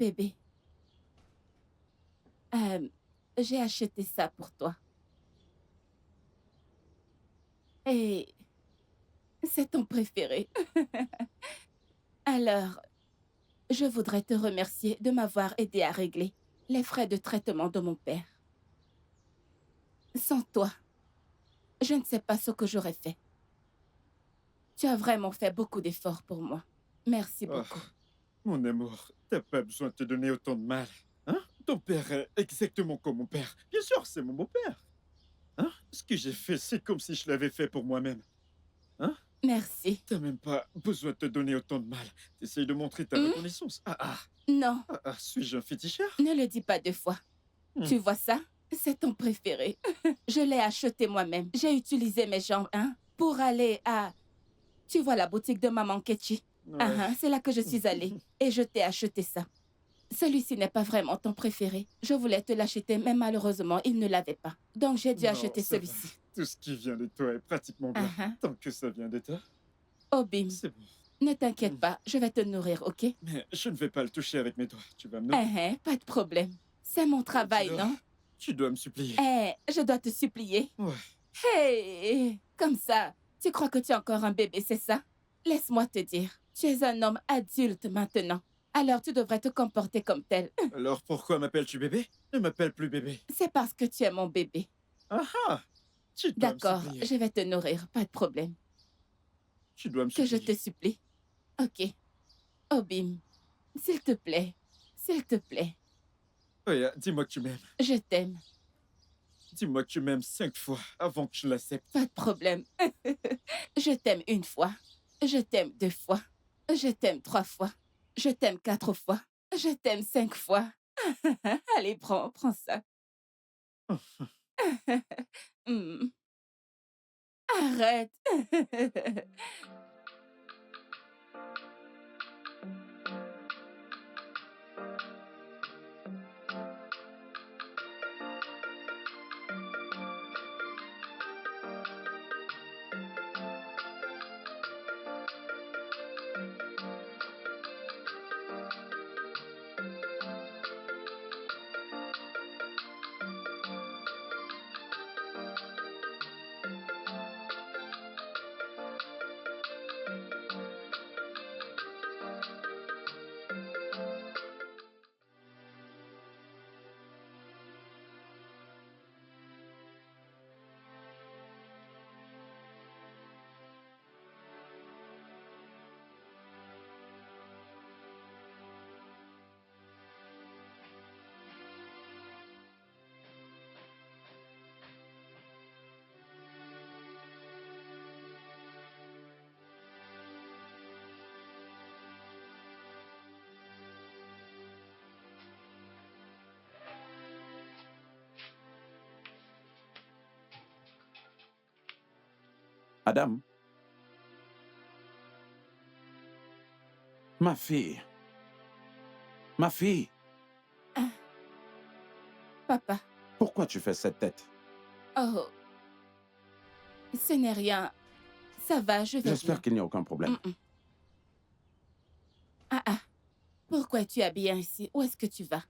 Bébé, euh, j'ai acheté ça pour toi. Et c'est ton préféré. Alors, je voudrais te remercier de m'avoir aidé à régler les frais de traitement de mon père. Sans toi, je ne sais pas ce que j'aurais fait. Tu as vraiment fait beaucoup d'efforts pour moi. Merci Oh, beaucoup. mon amour, t'as pas besoin de te donner autant de mal. Hein? Ton père est exactement comme mon père. Bien sûr, c'est mon beau-père. Hein? Ce que j'ai fait, c'est comme si je l'avais fait pour moi-même. Hein? Merci. T'as même pas besoin de te donner autant de mal. T'essayes de montrer ta Hmm? reconnaissance. Non, Suis-je un féticheur? ne le dis pas deux fois. Hmm. Tu vois ça? C'est ton préféré. Je l'ai acheté moi-même. J'ai utilisé mes jambes, hein, pour aller à... Tu vois la boutique de Maman Ketchi? Ah, Ouais. ah, c'est là que je suis allée. Et je t'ai acheté ça. Celui-ci n'est pas vraiment ton préféré. Je voulais te l'acheter, mais malheureusement, il ne l'avait pas. Donc, j'ai dû Non, acheter ça va. celui-ci. Tout ce qui vient de toi est pratiquement Ah, bien. ah. Tant que ça vient de toi, Oh, Bim, c'est bon. ne t'inquiète Hmm. pas, je vais te nourrir, ok? Mais je ne vais pas le toucher avec mes doigts. Tu vas me Ah, nourrir. ah, pas de problème. C'est mon Tu travail, dois... non? Tu dois me supplier. Je dois te supplier. Ouais. Hey, comme ça, tu crois que tu es encore un bébé, c'est ça? Laisse-moi te dire, tu es un homme adulte maintenant. Alors tu devrais te comporter comme tel. Alors pourquoi m'appelles-tu bébé? Ne m'appelle plus bébé. C'est parce que tu es mon bébé. Ah ah! Tu dois me D'accord, supplier. je vais te nourrir, pas de problème. Tu dois me Que je supplier. te supplie. Ok. Obim, s'il te plaît. S'il te plaît. Oya, dis-moi que tu m'aimes. Je t'aime. Dis-moi que tu m'aimes 5 fois avant que je l'accepte. Pas de problème. Je t'aime une fois. Je t'aime deux fois. Je t'aime trois fois. Je t'aime quatre fois. Je t'aime cinq fois. Allez, prends ça. Hmm. Arrête. Adam, ma fille, ma fille, Ah, papa. pourquoi tu fais cette tête? Oh, ce n'est rien. Ça va, je vais J'espère bien. qu'il n'y a aucun problème. Mm. Ah, ah. Pourquoi tu es bien ici? Où est-ce que tu vas?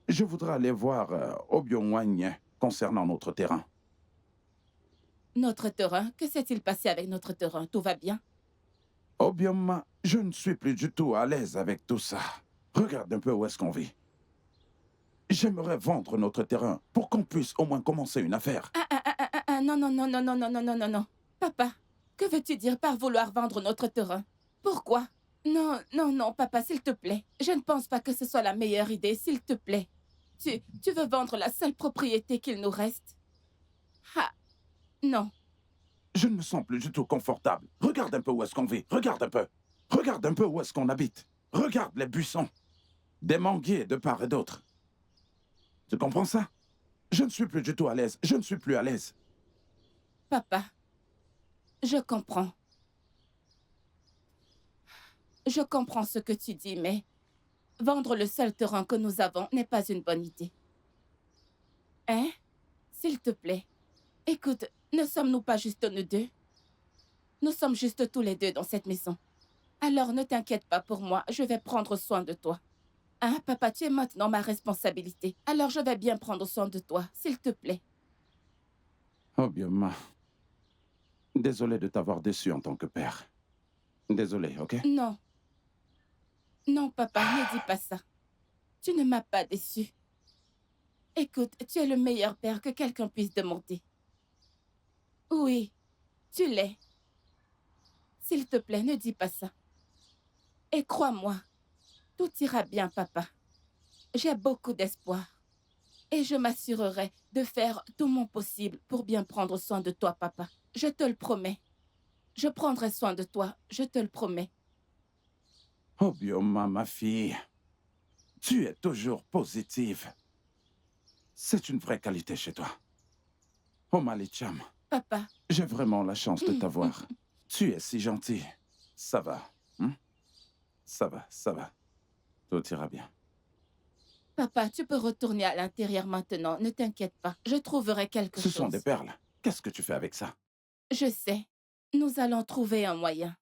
Je voudrais aller voir Obiong concernant notre terrain. Notre terrain? Que s'est-il passé avec notre terrain? Tout va bien? Obiom, je ne suis plus du tout à l'aise avec tout ça. Regarde un peu où est-ce qu'on vit. J'aimerais vendre notre terrain pour qu'on puisse au moins commencer une affaire. Non, non, non, non, non, non, non, non, non, non. Papa, que veux-tu dire par vouloir vendre notre terrain? Pourquoi? Non, non, non, papa, s'il te plaît. Je ne pense pas que ce soit la meilleure idée, s'il te plaît. Tu veux vendre la seule propriété qu'il nous reste? Ah, non. Je ne me sens plus du tout confortable. Regarde un peu où est-ce qu'on vit. Regarde un peu. Regarde un peu où est-ce qu'on habite. Regarde les buissons. Des manguiers de part et d'autre. Tu comprends ça? Je ne suis plus du tout à l'aise. Je ne suis plus à l'aise. Papa, je comprends. Je comprends ce que tu dis, mais vendre le seul terrain que nous avons n'est pas une bonne idée. Hein? S'il te plaît. Écoute, ne sommes-nous pas juste nous deux? Nous sommes juste tous les deux dans cette maison. Alors ne t'inquiète pas pour moi, je vais prendre soin de toi. Hein, papa, tu es maintenant ma responsabilité. Alors je vais bien prendre soin de toi, s'il te plaît. Obioma, désolé de t'avoir déçu en tant que père. Désolé, ok? Non. Non, papa, ne dis pas ça. Tu ne m'as pas déçu. Écoute, tu es le meilleur père que quelqu'un puisse demander. Oui, tu l'es. S'il te plaît, ne dis pas ça. Et crois-moi, tout ira bien, papa. J'ai beaucoup d'espoir. Et je m'assurerai de faire tout mon possible pour bien prendre soin de toi, papa. Je te le promets. Je prendrai soin de toi, je te le promets. Obioma, ma fille, tu es toujours positive. C'est une vraie qualité chez toi. Oh, Malicham, Papa. j'ai vraiment la chance de t'avoir. Tu es si gentil. Ça va. Hein? Ça va, ça va. Tout ira bien. Papa, tu peux retourner à l'intérieur maintenant, ne t'inquiète pas. Je trouverai quelque chose. Ce sont des perles. Qu'est-ce que tu fais avec ça? Je sais. Nous allons trouver un moyen.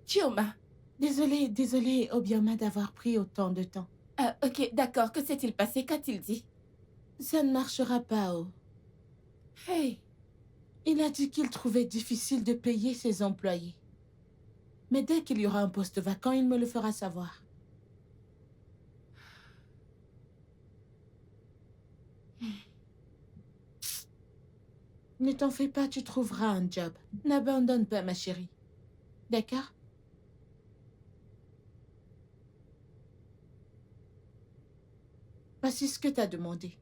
Chioma. Désolée, Obioma, d'avoir pris autant de temps. Ok, d'accord. Que s'est-il passé? Qu'a-t-il dit? Ça ne marchera pas, Oh. Hey. Il a dit qu'il trouvait difficile de payer ses employés. Mais dès qu'il y aura un poste vacant, il me le fera savoir. Ne t'en fais pas, tu trouveras un job. N'abandonne pas, ma chérie. D'accord? Voici ce que t'as demandé.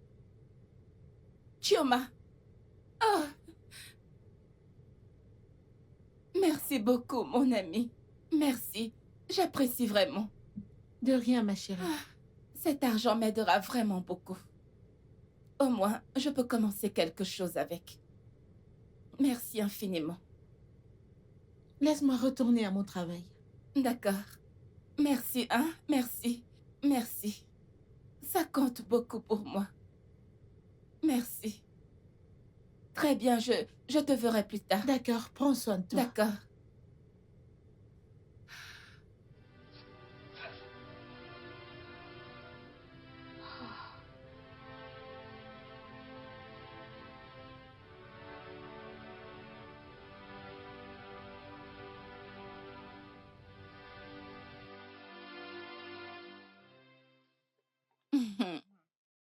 Chioma. Oh. Merci beaucoup, mon ami. Merci. J'apprécie vraiment. De rien, ma chérie. Cet argent m'aidera vraiment beaucoup. Au moins, je peux commencer quelque chose avec. Merci infiniment. Laisse-moi retourner à mon travail. D'accord. Merci, hein? Merci. Merci. Ça compte beaucoup pour moi. Merci. Très bien, je te verrai plus tard. D'accord, prends soin de toi. D'accord.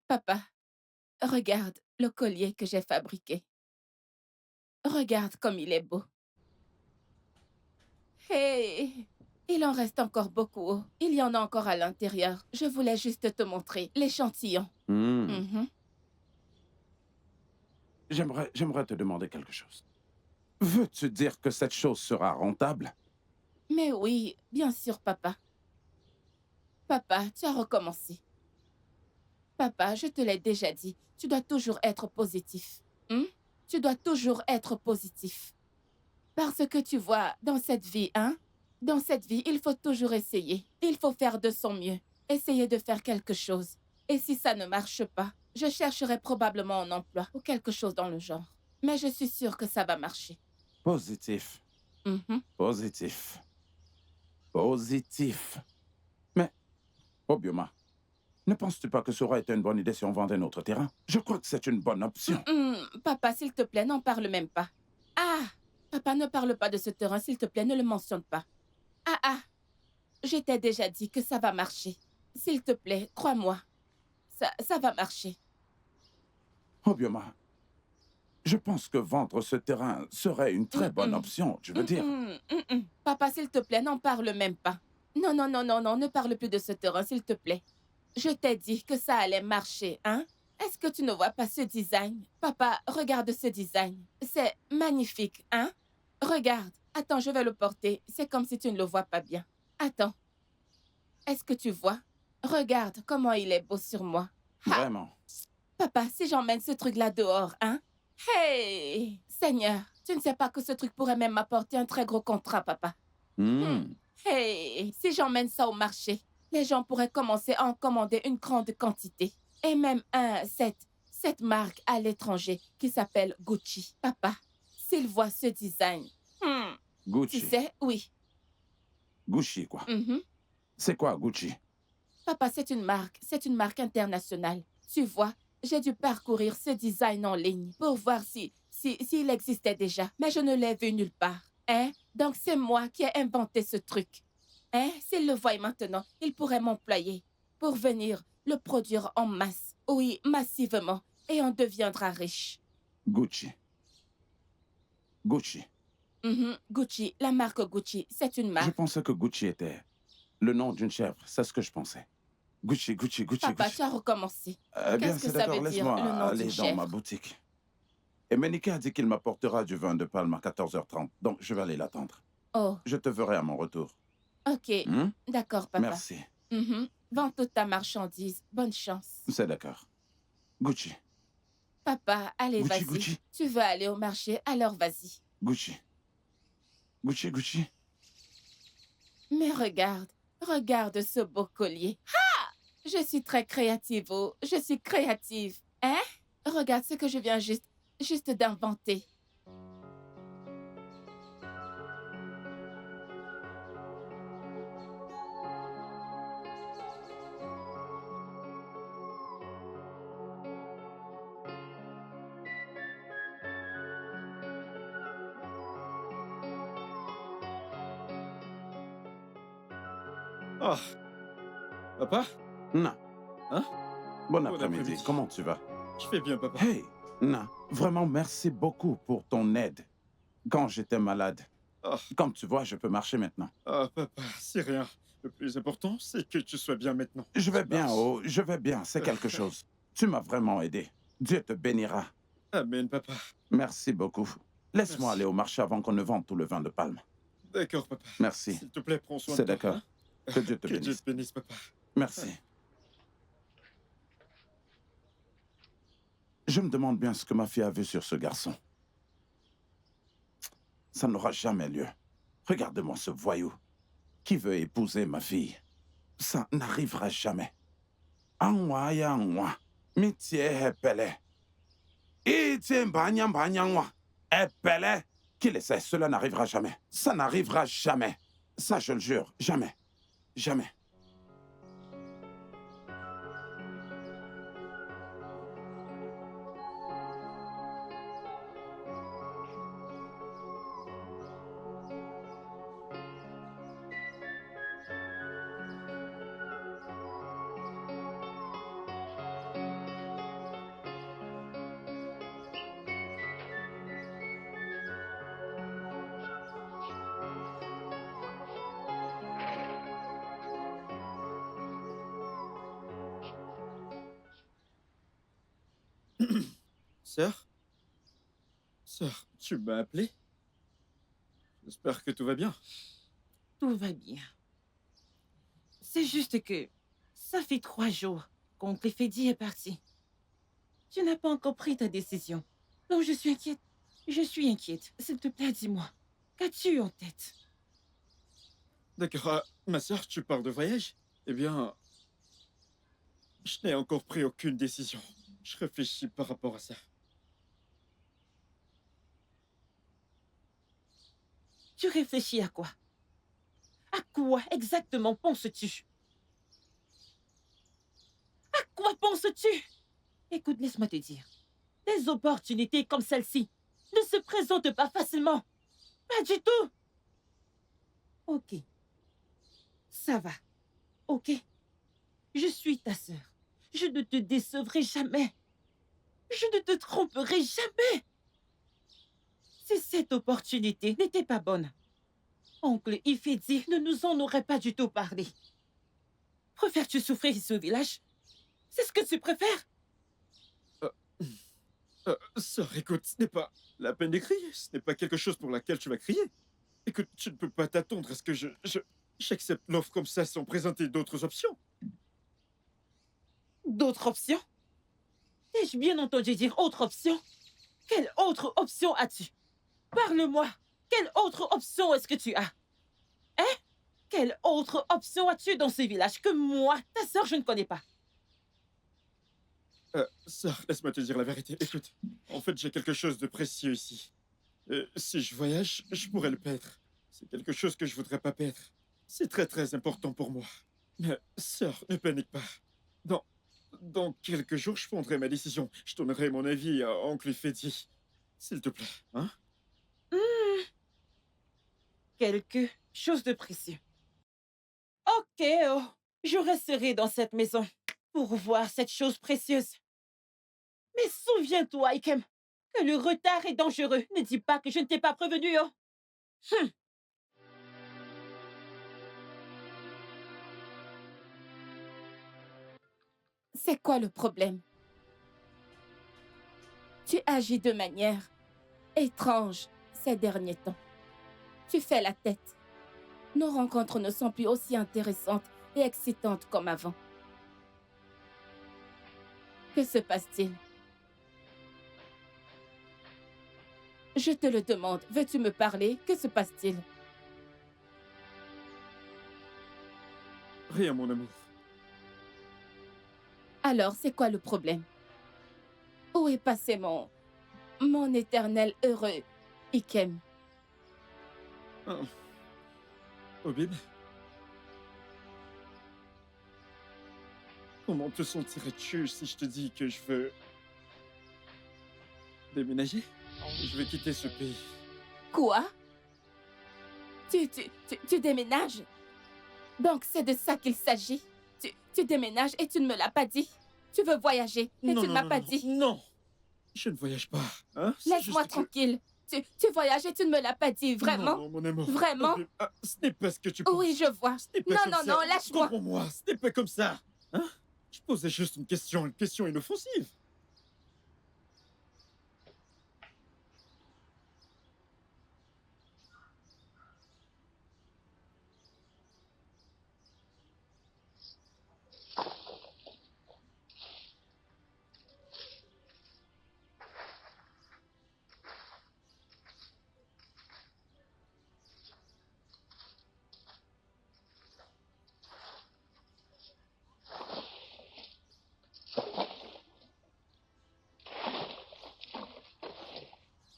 Papa, regarde le collier que j'ai fabriqué. Regarde comme il est beau. Hey, il en reste encore beaucoup. Il y en a encore à l'intérieur. Je voulais juste te montrer l'échantillon. Mhm. J'aimerais te demander quelque chose. Veux-tu dire que cette chose sera rentable? Mais oui, bien sûr, papa. Papa, tu as recommencé. Papa, je te l'ai déjà dit, tu dois toujours être positif. Tu dois toujours être positif. Parce que tu vois, dans cette vie, dans cette vie, il faut toujours essayer. Il faut faire de son mieux. Essayer de faire quelque chose. Et si ça ne marche pas, je chercherai probablement un emploi ou quelque chose dans le genre. Mais je suis sûre que ça va marcher. Positif. Mhm. Positif. Positif. Mais, Obioma, ne penses-tu pas que ça aurait été une bonne idée si on vendait notre terrain? Je crois que c'est une bonne option. Papa, s'il te plaît, n'en parle même pas. Ah! Papa, ne parle pas de ce terrain, s'il te plaît, ne le mentionne pas. Ah! Je t'ai déjà dit que ça va marcher. S'il te plaît, crois-moi. ça va marcher. Obioma, je pense que vendre ce terrain serait une très bonne option, je veux dire. Papa, s'il te plaît, n'en parle même pas. Non, non, non, non, non, ne parle plus de ce terrain, s'il te plaît. Je t'ai dit que ça allait marcher, hein? Est-ce que tu ne vois pas ce design? Papa, regarde ce design. C'est magnifique, hein? Regarde. Attends, je vais le porter. C'est comme si tu ne le vois pas bien. Attends. Est-ce que tu vois? Regarde comment il est beau sur moi. Vraiment. Papa, si j'emmène ce truc-là dehors, hein? Hey! Seigneur, tu ne sais pas que ce truc pourrait même m'apporter un très gros contrat, papa. Hey! Si j'emmène ça au marché, les gens pourraient commencer à en commander une grande quantité. Et même cette marque à l'étranger qui s'appelle Gucci. Papa, s'ils voient ce design, Gucci. tu sais, oui. Gucci, quoi. Mhm. C'est quoi, Gucci? Papa, c'est une marque internationale. Tu vois, j'ai dû parcourir ce design en ligne pour voir s'il existait déjà, mais je ne l'ai vu nulle part. Hein? Donc c'est moi qui ai inventé ce truc. Hein? S'il le voit maintenant, il pourrait m'employer pour venir le produire en masse. Oui, massivement. Et on deviendra riche. Gucci. Gucci. Gucci, la marque Gucci, c'est une Je marque. pensais que Gucci était le nom d'une chèvre. C'est ce que je pensais. Gucci, Gucci, Gucci, Papa, Gucci. tu as recommencé. Bien, Qu'est-ce que c'est ça d'accord. veut dire, Laisse-moi le nom aller d'une dans ma chèvre? boutique. Et Menike a dit qu'il m'apportera du vin de palme à 14h30. Donc, je vais aller l'attendre. Oh, Je te verrai à mon retour. ok. Hmm? D'accord, papa. Merci. Vends toute ta marchandise. Bonne chance. C'est d'accord. Gucci. Papa, allez, Gucci, vas-y. Gucci. Tu veux aller au marché, alors vas-y. Gucci. Gucci, Gucci. Mais regarde ce beau collier. Ha! Je suis très créative, oh. Je suis créative. Hein? Regarde ce que je viens juste d'inventer. Oh. Papa? Na. Hein? Bon Bon après-midi. après-midi. Comment tu vas? Je fais bien, papa. Hey, Na. Vraiment, merci beaucoup pour ton aide quand j'étais malade. Oh. Comme tu vois, je peux marcher maintenant. Ah, papa, c'est rien. Le plus important, c'est que tu sois bien maintenant. Je vais Ça bien, marche. oh, je vais bien. C'est quelque chose. Tu m'as vraiment aidé. Dieu te bénira. Amen, papa. Merci beaucoup. Laisse-moi Merci. aller au marché avant qu'on ne vende tout le vin de palme. D'accord, papa. Merci. S'il te plaît, prends soin de C'est toi. d'accord. hein. Que Dieu te Que Dieu bénisse. te bénisse, papa. Merci. Je me demande bien ce que ma fille a vu sur ce garçon. Ça n'aura jamais lieu. Regarde-moi ce voyou qui veut épouser ma fille. Ça n'arrivera jamais. Anwa ya anwa, mitie hepele. Iti mbanya mbanyangwa, hepele. Qu'il essaie, cela n'arrivera jamais. Ça n'arrivera jamais. Ça, je le jure, jamais. Jamais. Sœur? Sœur, tu m'as appelé? J'espère que tout va bien. Tout va bien. C'est juste que ça fait 3 jours qu'oncle Fedi est parti. Tu n'as pas encore pris ta décision. Donc je suis inquiète. Je suis inquiète. S'il te plaît, dis-moi. Qu'as-tu en tête? D'accord. Ma sœur, tu pars de voyage? Eh bien, je n'ai encore pris aucune décision. Je réfléchis par rapport à ça. Tu réfléchis à quoi? À quoi exactement penses-tu? À quoi penses-tu? Écoute, laisse-moi te dire. Des opportunités comme celle-ci ne se présentent pas facilement. Pas du tout. Ok. Ça va. Ok. Je suis ta sœur. Je ne te décevrai jamais. Je ne te tromperai jamais. Si cette opportunité n'était pas bonne, oncle Ifedi ne nous en aurait pas du tout parlé. Préfères-tu souffrir ici au village? C'est ce que tu préfères? Sœur, écoute, ce n'est pas la peine de crier. Ce n'est pas quelque chose pour laquelle tu vas crier. Écoute, tu ne peux pas t'attendre à ce que j'accepte l'offre comme ça sans présenter d'autres options. D'autres options? T'ai-je bien entendu dire autre option? Quelle autre option as-tu? Parle-moi. Quelle autre option est-ce que tu as? Hein? Quelle autre option as-tu dans ce village que moi, ta sœur, je ne connais pas? Sœur, laisse-moi te dire la vérité. Écoute, en fait, j'ai quelque chose de précieux ici. Si je voyage, je pourrais le perdre. C'est quelque chose que je voudrais pas perdre. C'est très très important pour moi. Mais, sœur, ne panique pas. Dans quelques jours, je prendrai ma décision. Je donnerai mon avis à oncle Ifedi. S'il te plaît, hein? Quelque chose de précieux. Ok, oh. Je resterai dans cette maison pour voir cette chose précieuse. Mais souviens-toi, Ikem, que le retard est dangereux. Ne dis pas que je ne t'ai pas prévenu, oh. C'est quoi le problème? Tu agis de manière étrange ces derniers temps. Tu fais la tête. Nos rencontres ne sont plus aussi intéressantes et excitantes comme avant. Que se passe-t-il? Je te le demande. Veux-tu me parler? Que se passe-t-il? Rien, mon amour. Alors, c'est quoi le problème? Où est passé mon éternel heureux Ikem? Obib? Comment te sentirais-tu si je te dis que je veux déménager? Je vais quitter ce pays. Quoi? Tu déménages? Donc, c'est de ça qu'il s'agit? Tu déménages et tu ne me l'as pas dit? Tu veux voyager et tu ne m'as pas dit? Non, je ne voyage pas. Hein? C'est Laisse-moi juste que- tranquille. Tu voyages et tu ne me l'as pas dit, vraiment? Non, mon amour. Vraiment? Obib, ce n'est pas ce que tu penses. Oui, je vois. Ce n'est pas Non, comme non, ça. non, lâche-moi. Comprends-moi, ce n'est pas comme ça. Hein? Je posais juste une question inoffensive.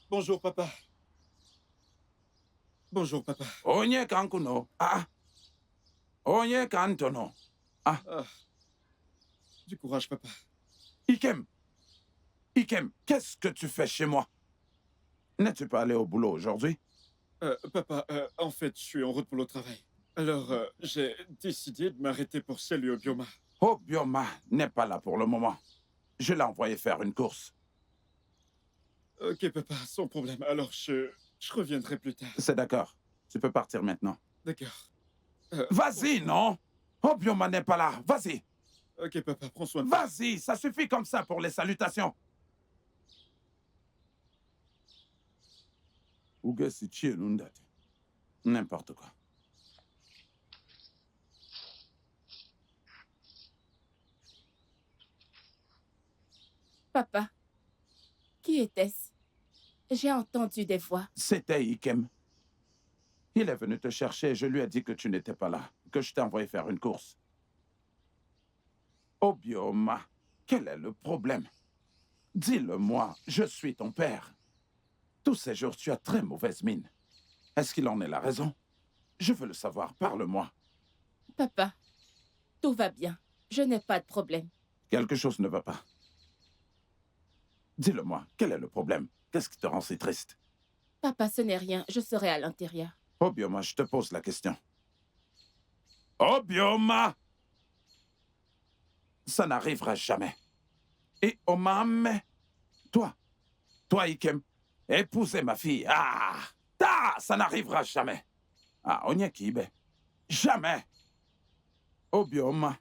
Bonjour, papa. Bonjour, papa. Onye kankuno. Ah. Onye kantono. Ah. Du courage, papa. Ikem. Ikem, qu'est-ce que tu fais chez moi? N'es-tu pas allé au boulot aujourd'hui? Papa, en fait, je suis en route pour le travail. Alors, j'ai décidé de m'arrêter pour saluer Obioma. Obioma n'est pas là pour le moment. Je l'ai envoyé faire une course. Ok, papa, sans problème. Alors, je reviendrai plus tard. C'est d'accord. Tu peux partir maintenant. D'accord. Vas-y, non? Obioma n'est pas là. Vas-y. Ok, papa, prends soin de toi. Vas-y, ça suffit comme ça pour les salutations. Ugesi chie nundate. N'importe quoi. Papa, qui était-ce? J'ai entendu des voix. C'était Ikem. Il est venu te chercher et je lui ai dit que tu n'étais pas là, que je t'ai envoyé faire une course. Obioma, quel est le problème? Dis-le-moi, je suis ton père. Tous ces jours, tu as très mauvaise mine. Est-ce qu'il en est la raison? Je veux le savoir, parle-moi. Papa, tout va bien. Je n'ai pas de problème. Quelque chose ne va pas. Dis-le-moi, quel est le problème? Qu'est-ce qui te rend si triste? Papa, ce n'est rien. Je serai à l'intérieur. Obioma, je te pose la question. Obioma! Ça n'arrivera jamais. Et Omame, toi, Ikem, épouser ma fille. Ça n'arrivera jamais. Onyekibe. Jamais. Obioma.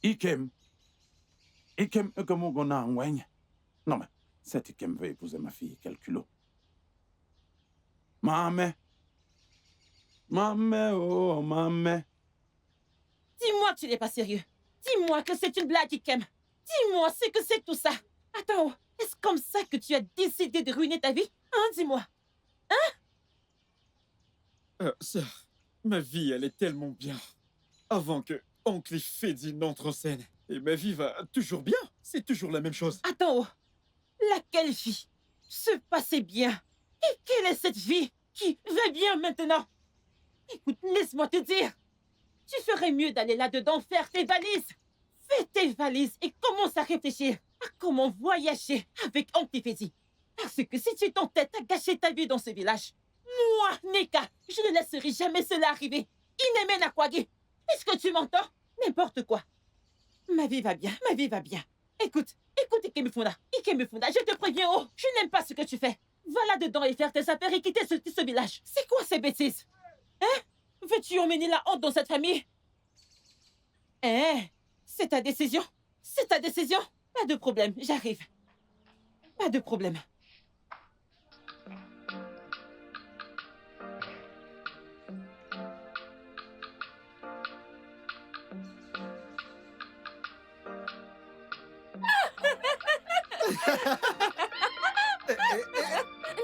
Ikem. Ikem, Ekomogona Ngweny. Non, mais cet Ikem veut épouser ma fille. Quel culot. Mame. Mame, oh, mame. Dis-moi que tu n'es pas sérieux. Dis-moi que c'est une blague, Ikem. Dis-moi ce que c'est tout ça. Attends, est-ce comme ça que tu as décidé de ruiner ta vie? Hein, dis-moi. Sœur, ma vie allait tellement bien. Avant que Oncle Fedi n'entre en scène. Et ma vie va toujours bien. C'est toujours la même chose. Attends, laquelle vie se passait bien? Et quelle est cette vie qui va bien maintenant? Écoute, laisse-moi te dire. Tu ferais mieux d'aller là-dedans faire tes valises. Fais tes valises et commence à réfléchir à comment voyager avec Oncle Fedi. Parce que si tu t'entêtes à gâcher ta vie dans ce village, moi, Neka, je ne laisserai jamais cela arriver. Ineme Nakwagi. Est-ce que tu m'entends? N'importe quoi. Ma vie va bien, ma vie va bien. Écoute, Ikemifuna, je te préviens, oh, je n'aime pas ce que tu fais. Va là-dedans et faire tes affaires et quitter ce village. C'est quoi ces bêtises? Hein? Veux-tu emmener la honte dans cette famille? Hein? C'est ta décision? C'est ta décision? Pas de problème, j'arrive. Pas de problème.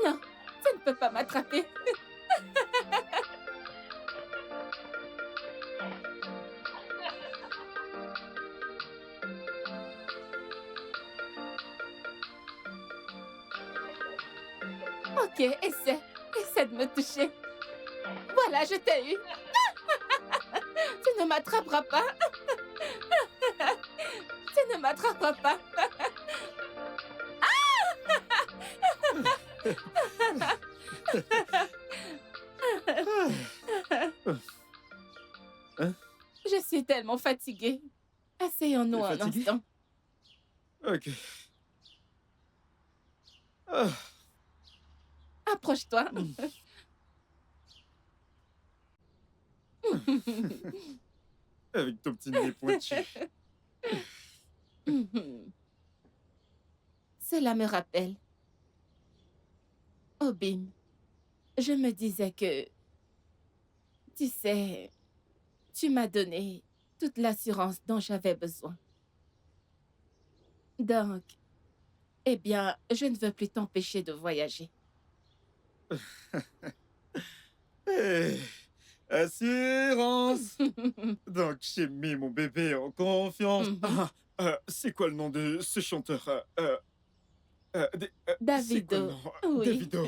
Non, ça ne peut pas m'attraper. Ok, essaie de me toucher. Voilà, je t'ai eu. Tu ne m'attraperas pas. Tu ne m'attraperas pas. Je suis tellement fatiguée. Asseyons-nous un Fatiguée? instant. Ok. Ah, Approche-toi. avec ton petit nez pointu. Cela me rappelle. Obim, je me disais que, tu sais, tu m'as donné toute l'assurance dont j'avais besoin. Donc, eh bien, je ne veux plus t'empêcher de voyager. Hey, assurance. Donc, j'ai mis mon bébé en confiance. Mhm. C'est quoi le nom de ce chanteur c'est quoi le Davido. nom? Oui. Davido.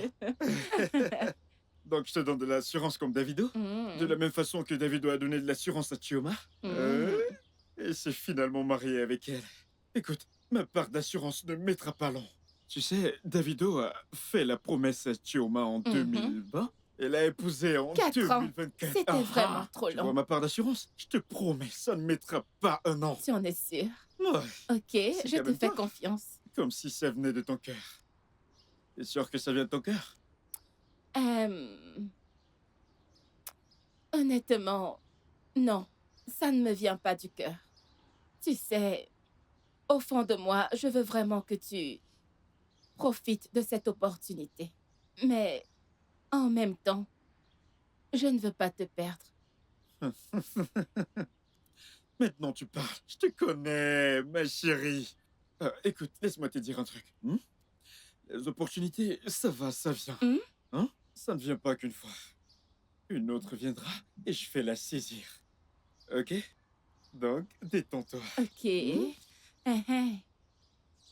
Donc, je te donne de l'assurance comme Davido? De la même façon que Davido a donné de l'assurance à Chioma? Et s'est finalement marié avec elle. Écoute, ma part d'assurance ne mettra pas long. Tu sais, Davido a fait la promesse à Chioma en 2020 et l'a épousée en 4 ans. 2024. C'était vraiment trop Tu vois long. ma part d'assurance? Je te promets, ça ne mettra pas un an. Si on est sûr. Ouais, Ok, je quand te même fais toi. confiance. comme si ça venait de ton cœur. T'es sûr que ça vient de ton cœur? Honnêtement, non, ça ne me vient pas du cœur. Tu sais, au fond de moi, je veux vraiment que tu profites de cette opportunité. Mais en même temps, je ne veux pas te perdre. Maintenant tu parles. Je te connais, ma chérie. Écoute, laisse-moi te dire un truc. Les opportunités, ça va, ça vient. Hein? Ça ne vient pas qu'une fois. Une autre viendra et je vais la saisir. Ok? Donc, détends-toi. Ok.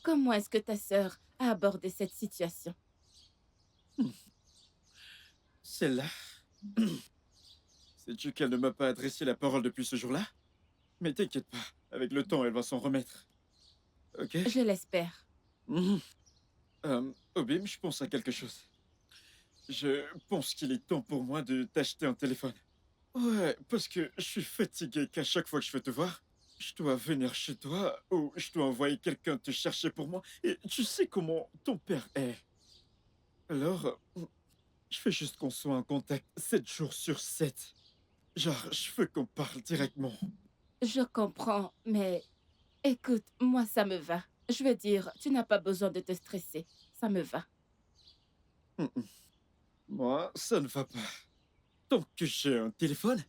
Comment est-ce que ta sœur a abordé cette situation? Celle-là. Sais-tu qu'elle ne m'a pas adressé la parole depuis ce jour-là? Mais t'inquiète pas, avec le temps, elle va s'en remettre. Ok? Je l'espère. Obim, je pense à quelque chose. Je pense qu'il est temps pour moi de t'acheter un téléphone. Ouais, parce que je suis fatigué qu'à chaque fois que je veux te voir, je dois venir chez toi ou je dois envoyer quelqu'un te chercher pour moi. Et tu sais comment ton père est. Alors, je veux juste qu'on soit en contact 7 jours sur 7. Genre, je veux qu'on parle directement. Je comprends, mais écoute, moi, ça me va. Je veux dire, tu n'as pas besoin de te stresser. Ça me va. Mm, mm. Moi, ça ne va pas. Tant que j'ai un téléphone,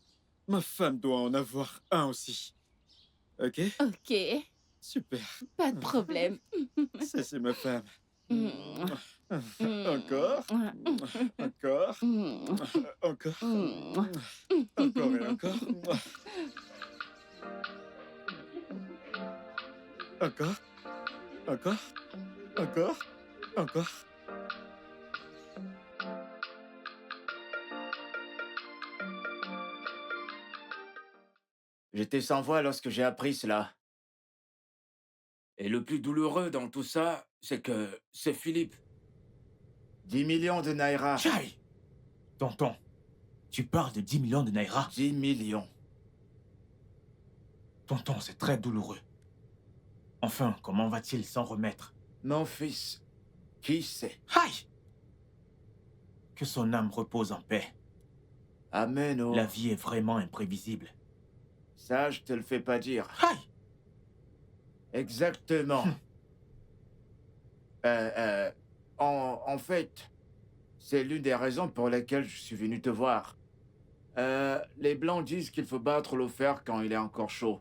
ma femme doit en avoir un aussi. Ok? Ok, Super. pas de problème. Ça, c'est ma femme. Mm, Encore. mm, Encore. mm, Encore. mm. Encore et encore. Encore. Encore. Encore. Encore. J'étais sans voix lorsque j'ai appris cela. Et le plus douloureux dans tout ça, c'est que c'est Philippe. 10 millions de Naira. Chai! Tonton, tu parles de 10 millions de Naira? 10 millions. Tonton, c'est très douloureux. Enfin, comment va-t-il s'en remettre? Mon fils, qui sait? Aïe! Que son âme repose en paix. Amen. Oh. La vie est vraiment imprévisible. Ça, je te le fais pas dire. Aïe! Exactement. En fait, c'est l'une des raisons pour lesquelles je suis venu te voir. Les Blancs disent qu'il faut battre le fer quand il est encore chaud.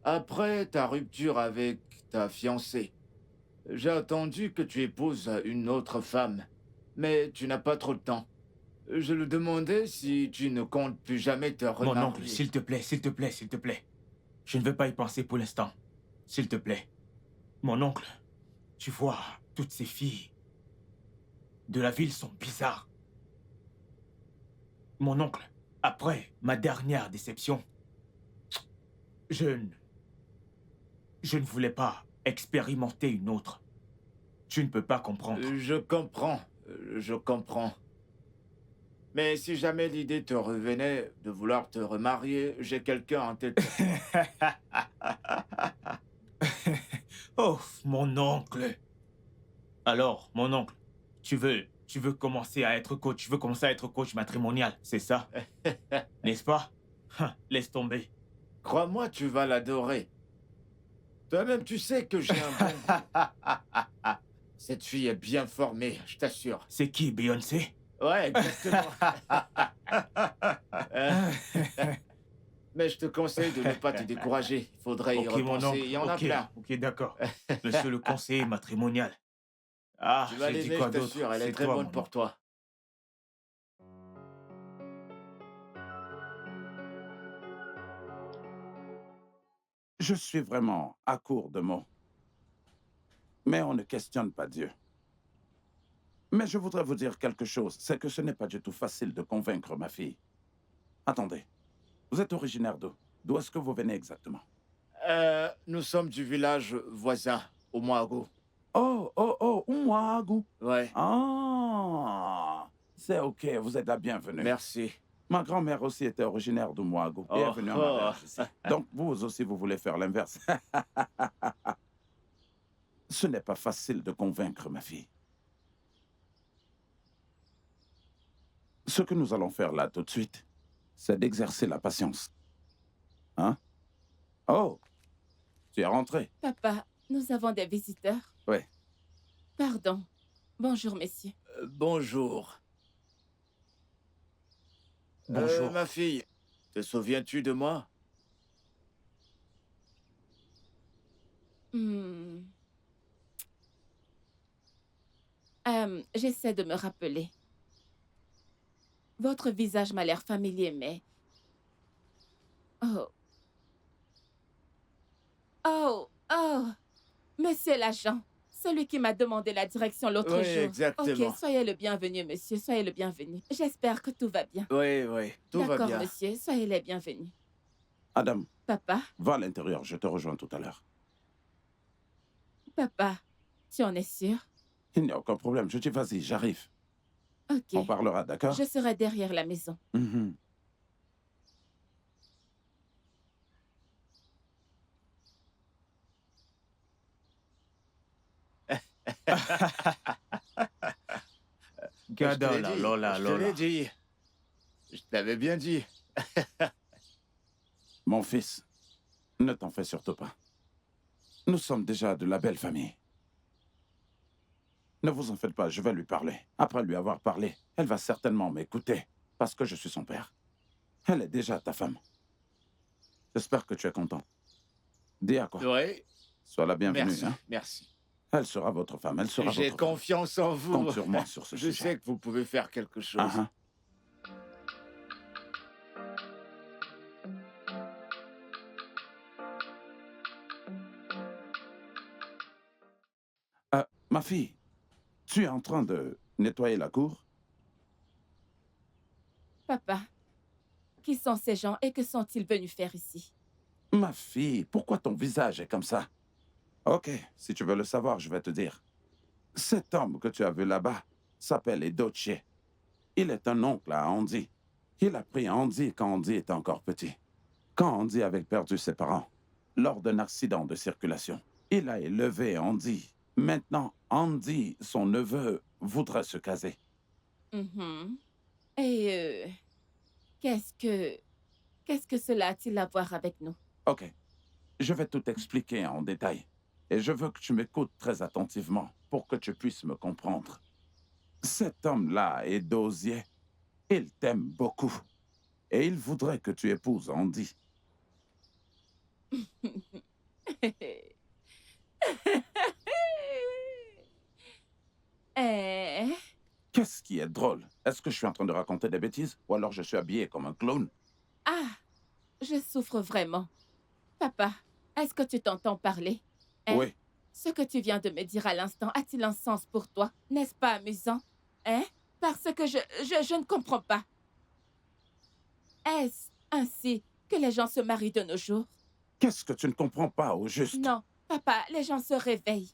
Après ta rupture avec ta fiancée, j'ai entendu que tu épouses une autre femme, mais tu n'as pas trop de temps. Je lui demandais si tu ne comptes plus jamais te remarier. Mon oncle, s'il te plaît, s'il te plaît, s'il te plaît. Je ne veux pas y penser pour l'instant. S'il te plaît. Mon oncle, tu vois, toutes ces filles de la ville sont bizarres. Mon oncle, après ma dernière déception, je ne voulais pas expérimenter une autre. Tu ne peux pas comprendre. Je comprends, je comprends. Mais si jamais l'idée te revenait de vouloir te remarier, j'ai quelqu'un en tête. Oh, mon oncle. Alors, mon oncle, tu veux commencer à être coach, tu veux commencer à être coach matrimonial, c'est ça? N'est-ce pas? Laisse tomber. Crois-moi, tu vas l'adorer. Toi-même, tu sais que j'ai un bon... Cette fille est bien formée, je t'assure. C'est qui, Beyoncé? Ouais, exactement. Euh, Mais je te conseille de ne pas te décourager. Il faudrait y Ok, mon repenser. oncle. Il y en a Ok, plein. ok, d'accord. Monsieur le conseiller matrimonial. Ah, Tu vas j'ai dit l'aimer, quoi je d'autre? t'assure. Elle est C'est très toi, bonne mon pour oncle. toi. Je suis vraiment à court de mots. Mais on ne questionne pas Dieu. Mais je voudrais vous dire quelque chose, c'est que ce n'est pas du tout facile de convaincre ma fille. Attendez, vous êtes originaire d'où? D'où est-ce que vous venez exactement? Nous sommes du village voisin, au Moago. Oh, Ouagadougou. Ouais, Ah, c'est ok, vous êtes la bienvenue. merci. Ma grand-mère aussi était originaire d'Ouagadougou et est Oh, venue en oh. mariage ici. Donc vous aussi, vous voulez faire l'inverse. Ce n'est pas facile de convaincre ma fille. Ce que nous allons faire là tout de suite, c'est d'exercer la patience. Hein? Oh, tu es rentré. Papa, nous avons des visiteurs. Oui. Pardon. Bonjour, messieurs. Bonjour. Bonjour. Ma fille, te souviens-tu de moi? Hmm. J'essaie de me rappeler. Votre visage m'a l'air familier, mais... Oh. Oh. Monsieur l'agent, celui qui m'a demandé la direction l'autre Oui, jour. exactement. Ok, soyez le bienvenu, monsieur. Soyez le bienvenu. J'espère que tout va bien. Oui, tout va D'accord, bien. monsieur. Soyez les bienvenus. Adam, Papa, va à l'intérieur, je te rejoins tout à l'heure. papa, tu en es sûr? Il n'y a aucun problème, je dis vas-y, j'arrive. Ok. On parlera, d'accord? Je serai derrière la maison. Mhm. Gada, Je te l'ai dit, lola, je te lola. l'ai dit. Je t'avais bien dit. Mon fils, ne t'en fais surtout pas. Nous sommes déjà de la belle famille. Ne vous en faites pas, je vais lui parler. Après lui avoir parlé, elle va certainement m'écouter, parce que je suis son père. Elle est déjà ta femme. J'espère que tu es content. Dis à quoi? Oui, Sois la bienvenue. merci, Hein? merci. Elle sera votre femme, elle sera J'ai votre femme. confiance en vous. Compte sur moi sur ce Je sujet. sais que vous pouvez faire quelque chose. Ah, ah. Ma fille, tu es en train de nettoyer la cour? Papa, qui sont ces gens et que sont-ils venus faire ici? Ma fille, pourquoi ton visage est comme ça? Ok, si tu veux le savoir, je vais te dire. Cet homme que tu as vu là-bas s'appelle Edoche. Il est un oncle à Andy. Il a pris Andy quand Andy était encore petit. Quand Andy avait perdu ses parents, lors d'un accident de circulation, il a élevé Andy. Maintenant, Andy, son neveu, voudrait se caser. Mhm. Et qu'est-ce que cela a-t-il à voir avec nous? Ok, je vais tout expliquer en détail. Et je veux que tu m'écoutes très attentivement pour que tu puisses me comprendre. Cet homme-là est Dosier. Il t'aime beaucoup. Et il voudrait que tu épouses Andy. Eh, Qu'est-ce qui est drôle? Est-ce que je suis en train de raconter des bêtises? Ou alors je suis habillé comme un clown? ah, je souffre vraiment. Papa, est-ce que tu t'entends parler? Hein? Oui. Ce que tu viens de me dire à l'instant a-t-il un sens pour toi? N'est-ce pas amusant? Hein? Parce que je ne comprends pas. Est-ce ainsi que les gens se marient de nos jours? Qu'est-ce que tu ne comprends pas au juste? Non, papa, les gens se réveillent,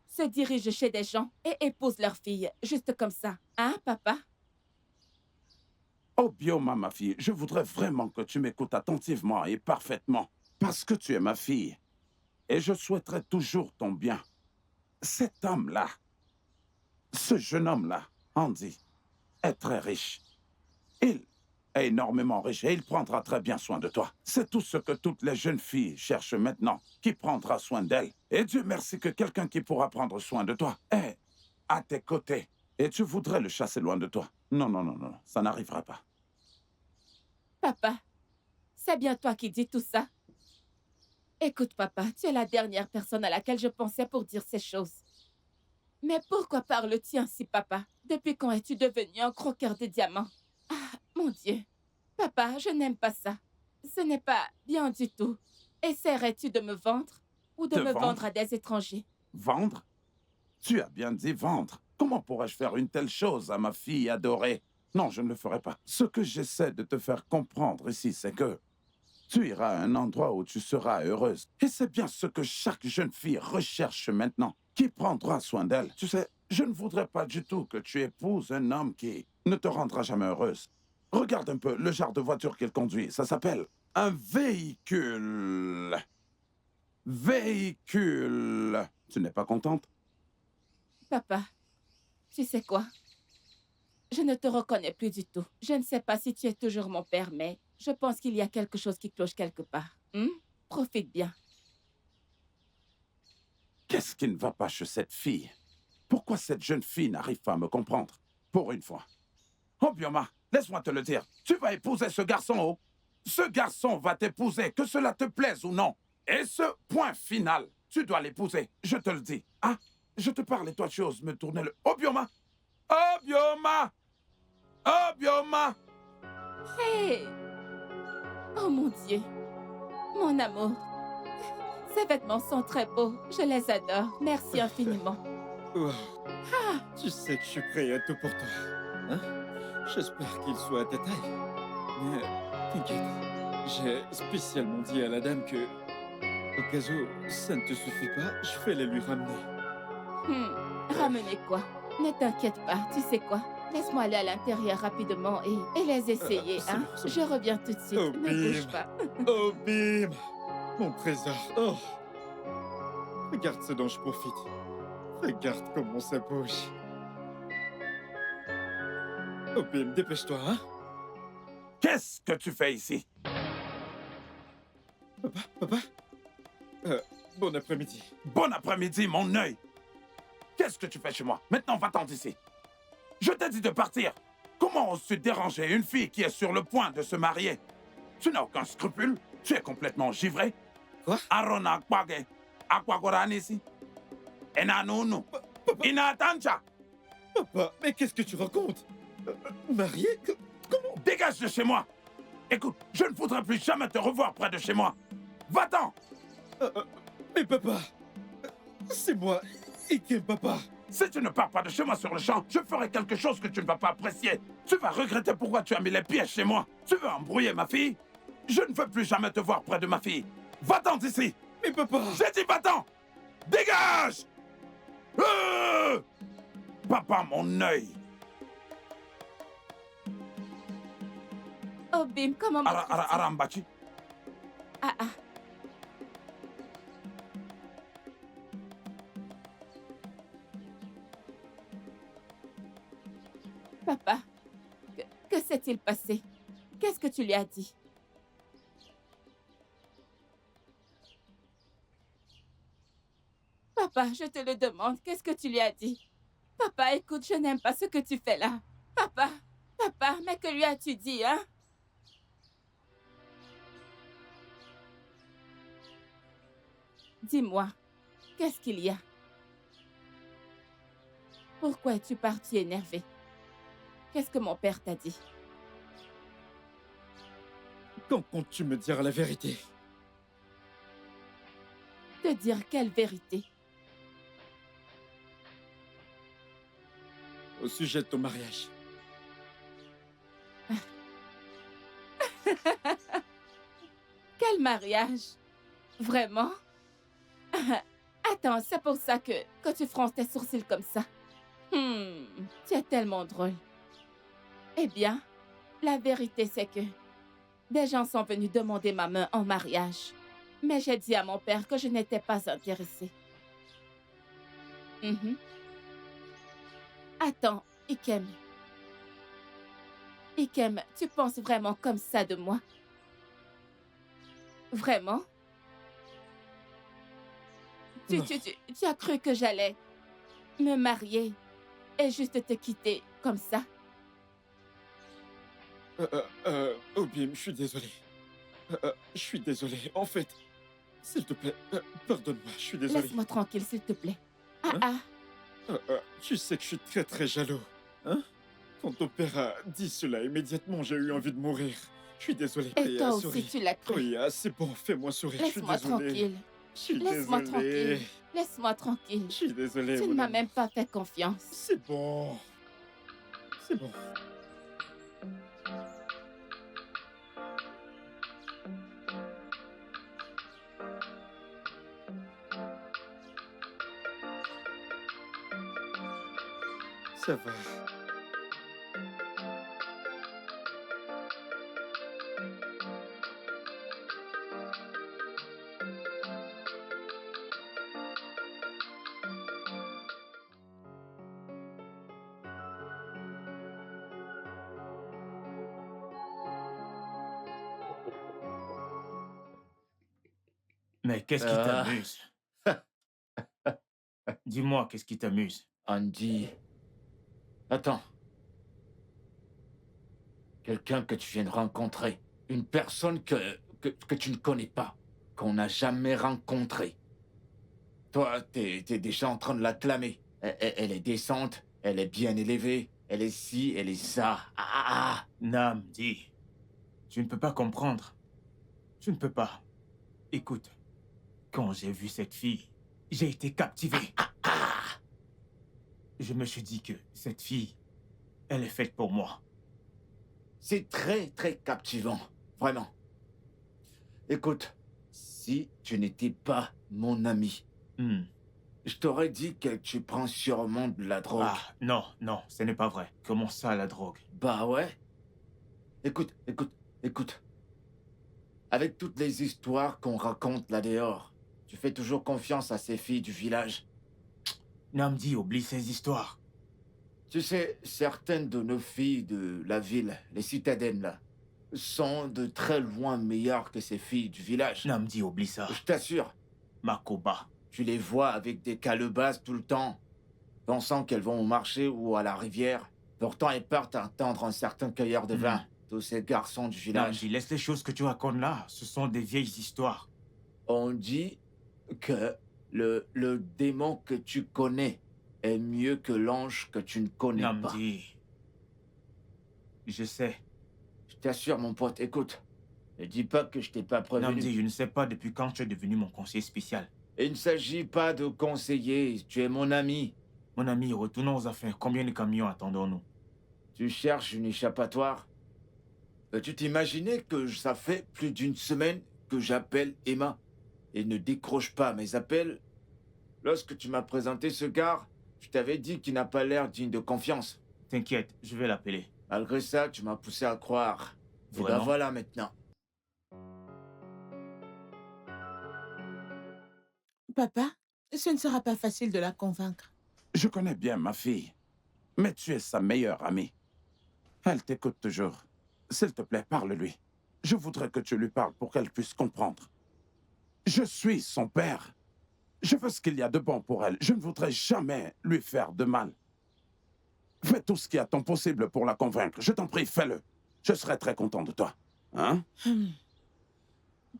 se dirigent chez des gens et épousent leurs filles, juste comme ça. Hein, papa? Oh, Bioma, ma fille, je voudrais vraiment que tu m'écoutes attentivement et parfaitement. Parce que tu es ma fille. Et je souhaiterais toujours ton bien. Cet homme-là, ce jeune homme-là, Andy, est très riche. Il est énormément riche et il prendra très bien soin de toi. C'est tout ce que toutes les jeunes filles cherchent maintenant, qui prendra soin d'elles. Et Dieu merci que quelqu'un qui pourra prendre soin de toi est à tes côtés. Et tu voudrais le chasser loin de toi. Non, non, non, non, ça n'arrivera pas. Papa, c'est bien toi qui dis tout ça. Écoute, papa, tu es la dernière personne à laquelle je pensais pour dire ces choses. Mais pourquoi parles-tu ainsi, papa? Depuis quand es-tu devenu un croqueur de diamants? Ah, mon Dieu. Papa, je n'aime pas ça. Ce n'est pas bien du tout. Essaierais-tu de me vendre ou de Te me vendre? vendre à des étrangers? Vendre? Tu as bien dit vendre. Comment pourrais-je faire une telle chose à ma fille adorée? Non, je ne le ferai pas. Ce que j'essaie de te faire comprendre ici, c'est que tu iras à un endroit où tu seras heureuse. Et c'est bien ce que chaque jeune fille recherche maintenant. Qui prendra soin d'elle? Tu sais, je ne voudrais pas du tout que tu épouses un homme qui ne te rendra jamais heureuse. Regarde un peu le genre de voiture qu'il conduit. Ça s'appelle un véhicule. Véhicule. Tu n'es pas contente? Papa, tu sais quoi? Je ne te reconnais plus du tout. Je ne sais pas si tu es toujours mon père, mais je pense qu'il y a quelque chose qui cloche quelque part. Profite bien. Qu'est-ce qui ne va pas chez cette fille? Pourquoi cette jeune fille n'arrive pas à me comprendre? Pour une fois. Oh, Bioma, laisse-moi te le dire. Tu vas épouser ce garçon, oh. Ce garçon va t'épouser, que cela te plaise ou non. Et ce point final, tu dois l'épouser. Je te le dis. Ah, je te parle et toi, tu oses me tourner le... Oh, Bioma! Oh, Bioma! Oh, Bioma! Hé! Oh mon Dieu! Mon amour! Ces vêtements sont très beaux. Je les adore. Merci infiniment. Oh, tu sais que je suis prêt à tout pour toi. Hein? J'espère qu'il soit à ta taille. Mais t'inquiète, j'ai spécialement dit à la dame que, au cas où ça ne te suffit pas, je vais les lui ramener. Ramenez quoi? Ne t'inquiète pas. Tu sais quoi? Laisse-moi aller à l'intérieur rapidement et les essayer, c'est hein? bon, c'est bon. Je reviens tout de suite. Oh, Ne bouge Bim. pas. Oh, Bim! Mon trésor. Oh! Regarde ce dont je profite. Regarde comment ça bouge. Obim, dépêche-toi, hein? Qu'est-ce que tu fais ici? Papa? Bon après-midi. Bon après-midi, mon œil. Qu'est-ce que tu fais chez moi? Maintenant, va-t'en d'ici. Je t'ai dit de partir. Comment oses-tu déranger une fille qui est sur le point de se marier? Tu n'as aucun scrupule. Tu es complètement givré. Quoi? Arona Akpage. Akwagoran ici. Enanounu. Inatancha. Papa, mais qu'est-ce que tu racontes? Marié? Comment? Dégage de chez moi. Écoute, je ne voudrais plus jamais te revoir près de chez moi. Va-t'en. Mais papa, c'est moi, Ikem, papa. Si tu ne pars pas de chez moi sur le champ, je ferai quelque chose que tu ne vas pas apprécier. Tu vas regretter pourquoi tu as mis les pieds chez moi. Tu veux embrouiller ma fille? Je ne veux plus jamais te voir près de ma fille. Va-t'en d'ici. Mais papa... J'ai dit va-t'en. Dégage. Papa, mon œil. Obim, comment Arambachi. Ah, ah. Papa, que s'est-il passé? Qu'est-ce que tu lui as dit? Papa, je te le demande, qu'est-ce que tu lui as dit? Papa, écoute, je n'aime pas ce que tu fais là. Papa, mais que lui as-tu dit, hein? Dis-moi, qu'est-ce qu'il y a? Pourquoi es-tu parti énervé? Qu'est-ce que mon père t'a dit? Quand comptes-tu me dire la vérité? Te dire quelle vérité? Au sujet de ton mariage. Quel mariage? Vraiment? Attends, c'est pour ça que tu fronces tes sourcils comme ça. Tu es tellement drôle. Eh bien, la vérité c'est que des gens sont venus demander ma main en mariage. Mais j'ai dit à mon père que je n'étais pas intéressée. Attends, Ikem. Ikem, tu penses vraiment comme ça de moi? Vraiment? Tu as cru que j'allais me marier et juste te quitter comme ça? Obim, je suis désolé. Je suis désolé. En fait, s'il te plaît, pardonne-moi, je suis désolé. Laisse-moi tranquille, s'il te plaît. Tu sais que je suis très très jaloux. Hein? Quand ton père a dit cela, immédiatement j'ai eu envie de mourir. Je suis désolé. Et toi aussi, tu l'as cru. Oui, c'est bon, fais-moi sourire. Laisse-moi tranquille. Laisse-moi tranquille. Laisse-moi tranquille. Je suis désolé. Tu ne m'as même pas fait confiance. C'est bon. C'est bon. Ça va. Mais qu'est-ce qui t'amuse? Dis-moi, qu'est-ce qui t'amuse? Andy. Attends. Quelqu'un que tu viens de rencontrer. Une personne que tu ne connais pas. Qu'on n'a jamais rencontrée. Toi, t'es déjà en train de l'acclamer. Elle est décente, elle est bien élevée, elle est ci, elle est ça. Nam, dis. Tu ne peux pas comprendre. Tu ne peux pas. Écoute, quand j'ai vu cette fille, j'ai été captivé. Je me suis dit que cette fille, elle est faite pour moi. C'est très, très captivant. Vraiment. Écoute, si tu n'étais pas mon ami, je t'aurais dit que tu prends sûrement de la drogue. Ah, non, non, ce n'est pas vrai. Comment ça, la drogue? Bah ouais. Écoute. Avec toutes les histoires qu'on raconte là dehors, tu fais toujours confiance à ces filles du village. Namdi, oublie ces histoires. Tu sais, certaines de nos filles de la ville, les citadines là, sont de très loin meilleures que ces filles du village. Namdi, oublie ça. Je t'assure, Makoba. tu les vois avec des calebasses tout le temps, pensant qu'elles vont au marché ou à la rivière. Pourtant, elles partent attendre un certain cueilleur de vin. Tous ces garçons du village. Namdi, laisse les choses que tu racontes là. Ce sont des vieilles histoires. On dit que le démon que tu connais est mieux que l'ange que tu ne connais pas. Namdi. Je sais. Je t'assure, mon pote, écoute. Ne dis pas que je t'ai pas prévenu. Namdi, je ne sais pas depuis quand tu es devenu mon conseiller spécial. Il ne s'agit pas de conseiller, tu es mon ami. Mon ami, retournons aux affaires. Combien de camions attendons-nous? Tu cherches une échappatoire? Peux-tu t'imaginer que ça fait plus d'une semaine que j'appelle Emma et ne décroche pas mes appels? Lorsque tu m'as présenté ce gars, je t'avais dit qu'il n'a pas l'air digne de confiance. T'inquiète, je vais l'appeler. Malgré ça, tu m'as poussé à croire. Et ben Vraiment? voilà maintenant. Papa, ce ne sera pas facile de la convaincre. Je connais bien ma fille, mais tu es sa meilleure amie. Elle t'écoute toujours. S'il te plaît, parle-lui. Je voudrais que tu lui parles pour qu'elle puisse comprendre. Je suis son père. Je veux ce qu'il y a de bon pour elle. Je ne voudrais jamais lui faire de mal. Fais tout ce qui est à ton possible pour la convaincre. Je t'en prie, fais-le. Je serai très content de toi. Hein?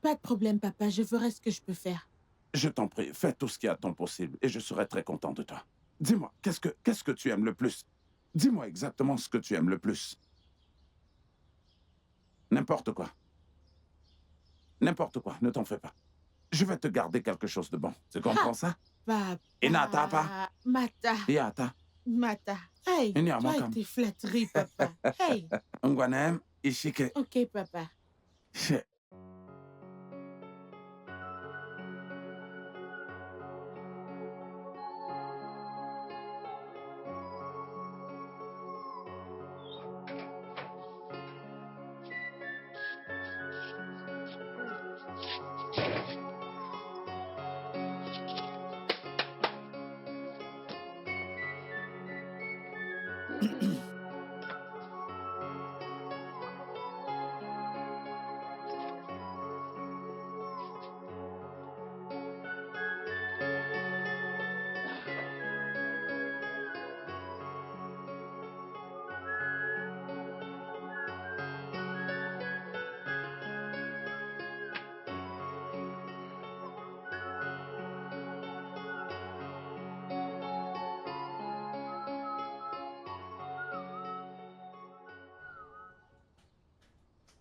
Pas de problème, papa. Je ferai ce que je peux faire. Je t'en prie, fais tout ce qui est à ton possible et je serai très content de toi. Dis-moi, qu'est-ce que tu aimes le plus? Dis-moi exactement ce que tu aimes le plus. N'importe quoi. N'importe quoi, ne t'en fais pas. Je vais te garder quelque chose de bon. Tu comprends ça? Papa. Inata, pa. Mata. Iata. Mata. Hey, Inya, toi et Makam. tes flatteries, papa. Hey. Ngwanem, Ishike. Ok, papa. She-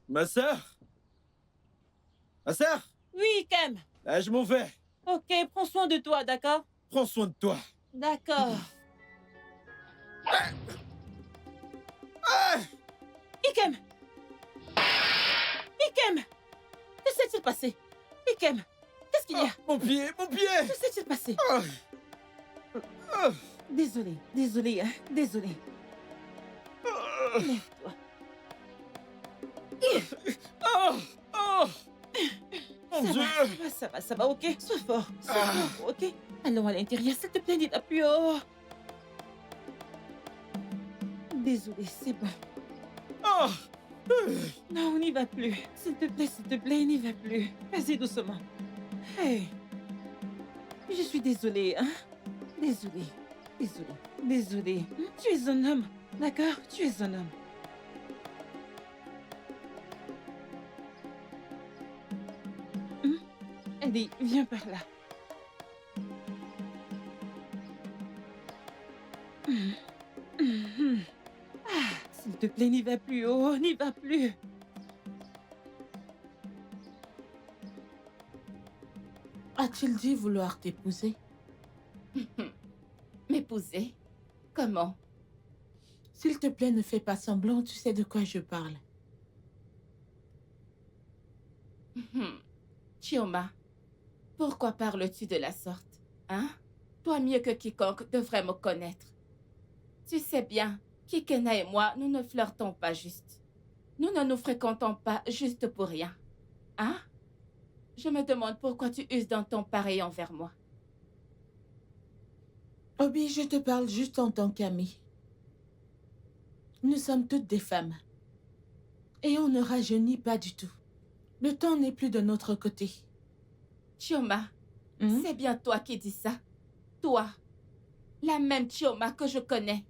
Ma sœur? Ma sœur? Oui, Kem. Là, je m'en vais. Ok, prends soin de toi, d'accord? Prends soin de toi. D'accord. Ikem! Ikem! Que s'est-il passé? Ikem! Qu'est-ce qu'il y a? Mon pied, mon pied! Que s'est-il passé? Ah. Ah. Désolé, désolé, hein? Désolé. Ah. Lève-toi. Ah. Ah. Mon Dieu! Ça va, ok? Sois fort, ok? Allons à l'intérieur, s'il te plaît, n'y va plus. Oh. Désolé, c'est bon. Ah. Non, on n'y va plus. S'il te plaît, n'y va plus. Vas-y doucement. Hey. Je suis désolée, hein? Désolée. Tu es un homme, d'accord? Tu es un homme. Allez, viens par là. Ah, s'il te plaît, n'y va plus. Oh, n'y va plus. A-t-il dit vouloir t'épouser? M'épouser? Comment? S'il te plaît, ne fais pas semblant, tu sais de quoi je parle. Chioma, pourquoi parles-tu de la sorte? Hein? Toi mieux que quiconque devrais me connaître. Tu sais bien, Kikena et moi, nous ne flirtons pas juste. Nous ne nous fréquentons pas juste pour rien. Hein? Je me demande pourquoi tu uses d'un ton pareil envers moi. Obi, je te parle juste en tant qu'amie. Nous sommes toutes des femmes. Et on ne rajeunit pas du tout. Le temps n'est plus de notre côté. Chioma, Hmm? c'est bien toi qui dis ça. Toi, la même Chioma que je connais.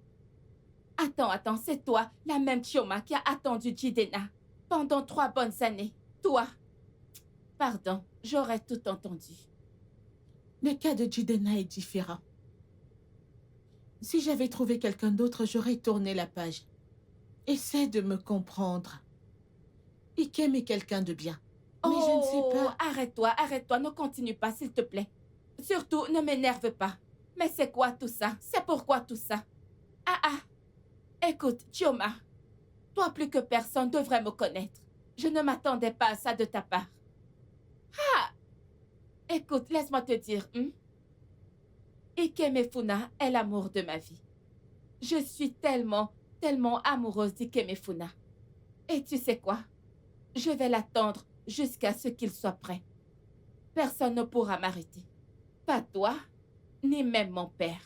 Attends, c'est toi, la même Chioma qui a attendu Jidena pendant 3 bonnes années. Toi. Pardon, j'aurais tout entendu. Le cas de Jidena est différent. Si j'avais trouvé quelqu'un d'autre, j'aurais tourné la page. Essaie de me comprendre. Ikem est quelqu'un de bien. Mais je ne sais pas... Arrête-toi, ne continue pas, s'il te plaît. Surtout, ne m'énerve pas. Mais c'est quoi tout ça? C'est pourquoi tout ça? Écoute, Chioma, toi plus que personne devrait me connaître. Je ne m'attendais pas à ça de ta part. Écoute, laisse-moi te dire, Ikemefuna est l'amour de ma vie. Je suis tellement amoureuse d'Ikemefuna. Et tu sais quoi? Je vais l'attendre jusqu'à ce qu'il soit prêt. Personne ne pourra m'arrêter. Pas toi, ni même mon père.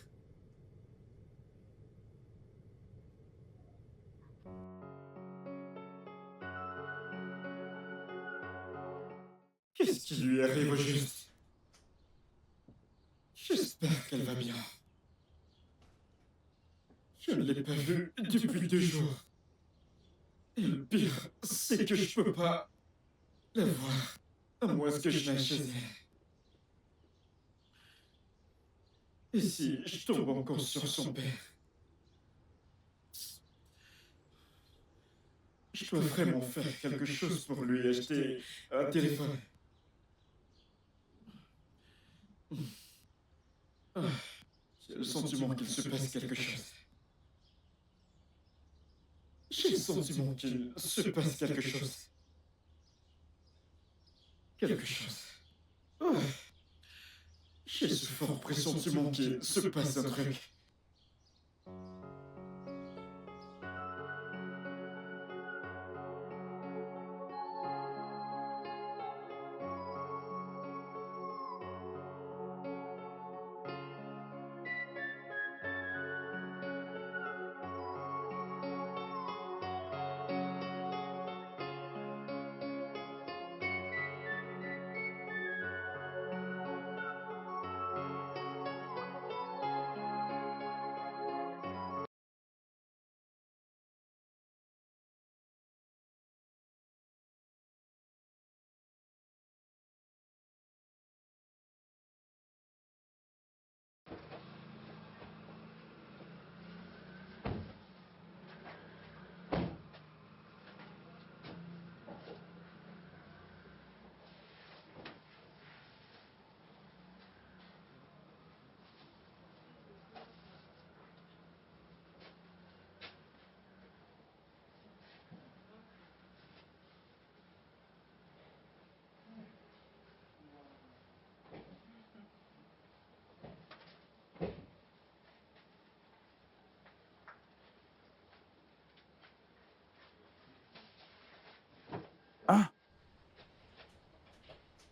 Qu'est-ce qui lui arrive au juste? J'espère qu'elle va bien. Je ne l'ai pas vue depuis 2 jours. Et le pire, c'est que je peux pas la voir, à moins que je n'aille chez elle. Et si je tombe encore sur son père? Je dois vraiment faire quelque chose pour lui acheter un téléphone. Ah, j'ai le sentiment qu'il se passe quelque chose. J'ai le sentiment qu'il se passe quelque chose. Quelque chose. Ah, j'ai ce fort pressentiment qu'il se passe un truc. Ah.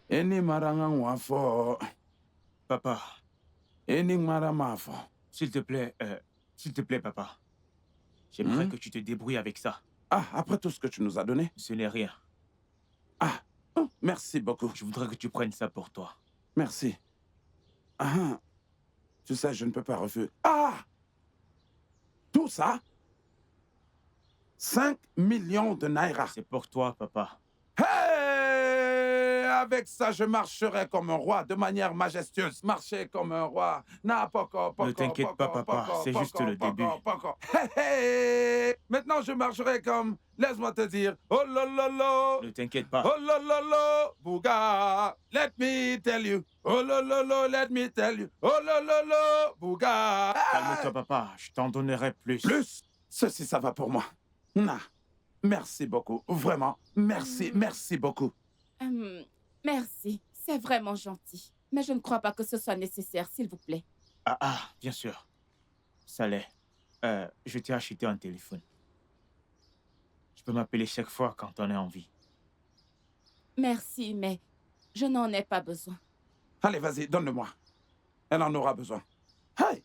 Eni maranga wafo. Papa, Eni maramafo. s'il te plaît, papa. J'aimerais que tu te débrouilles avec ça. Ah, après tout ce que tu nous as donné? Ce n'est rien. Ah, oh, merci beaucoup. Je voudrais que tu prennes ça pour toi. Merci. Ah, tu sais, je ne peux pas refuser. Ah! Tout ça? 5 millions de naira. C'est pour toi, papa. Hey! Avec ça, je marcherai comme un roi, de manière majestueuse. Marcher comme un roi. Ne t'inquiète pas, papa. C'est juste le début. Hey, hey! Maintenant, je marcherai comme... Laisse-moi te dire. Oh lolo. Ne t'inquiète pas. Oh lolo. Bouga. Let me tell you. Oh lolo. Let me tell you. Oh lolo. Bouga. Calme-toi, papa. Je t'en donnerai plus. Plus? Ceci, ça va pour moi. Nah. Merci beaucoup. Vraiment. Merci beaucoup. Merci, c'est vraiment gentil. Mais je ne crois pas que ce soit nécessaire, s'il vous plaît. Bien sûr. Ça l'est. Je t'ai acheté un téléphone. Tu peux m'appeler chaque fois quand on est en vie. Merci, mais je n'en ai pas besoin. Allez, vas-y, donne-le-moi. Elle en aura besoin. Hey!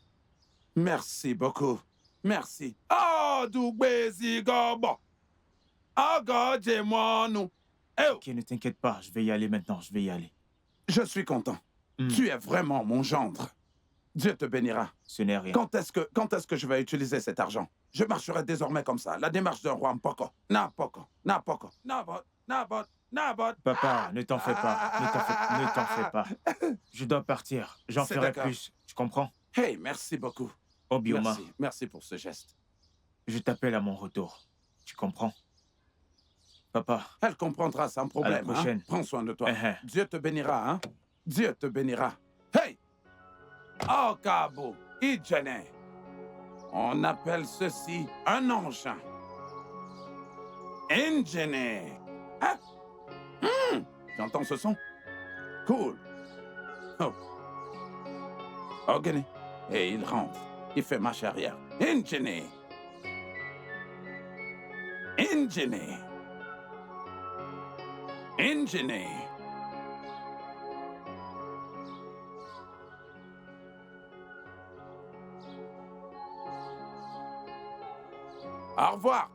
Merci beaucoup. Merci. Oh, Dougbezi Gobo. Oh, God, j'ai mon nom. Eh, Ok, ne t'inquiète pas, je vais y aller maintenant, je vais y aller. je suis content. Hmm. Tu es vraiment mon gendre. Dieu te bénira. Ce n'est rien. Quand est-ce que je vais utiliser cet argent? Je marcherai désormais comme ça. La démarche d'un roi Mpoko. Napoko. Napoko. Nabot. Nabot. Nabot. Papa, ne t'en fais pas. Ne t'en fais pas. Je dois partir. J'en C'est ferai d'accord. plus. Tu comprends? Hey, merci beaucoup. Obioma, Merci. Merci pour ce geste. je t'appelle à mon retour. Tu comprends? Papa, Elle comprendra sans problème. prochaine. Hein? Prends soin de toi. Uh-huh. Dieu te bénira. Hein? Dieu te bénira. Hey! Oh, Cabo. Idjene. On appelle ceci un ange. Indjene. Hein? J'entends ce son? Cool. Oh. Ogene. Et il rentre. Il fait marche arrière. Indjene. Indjene. Indjene. Au revoir.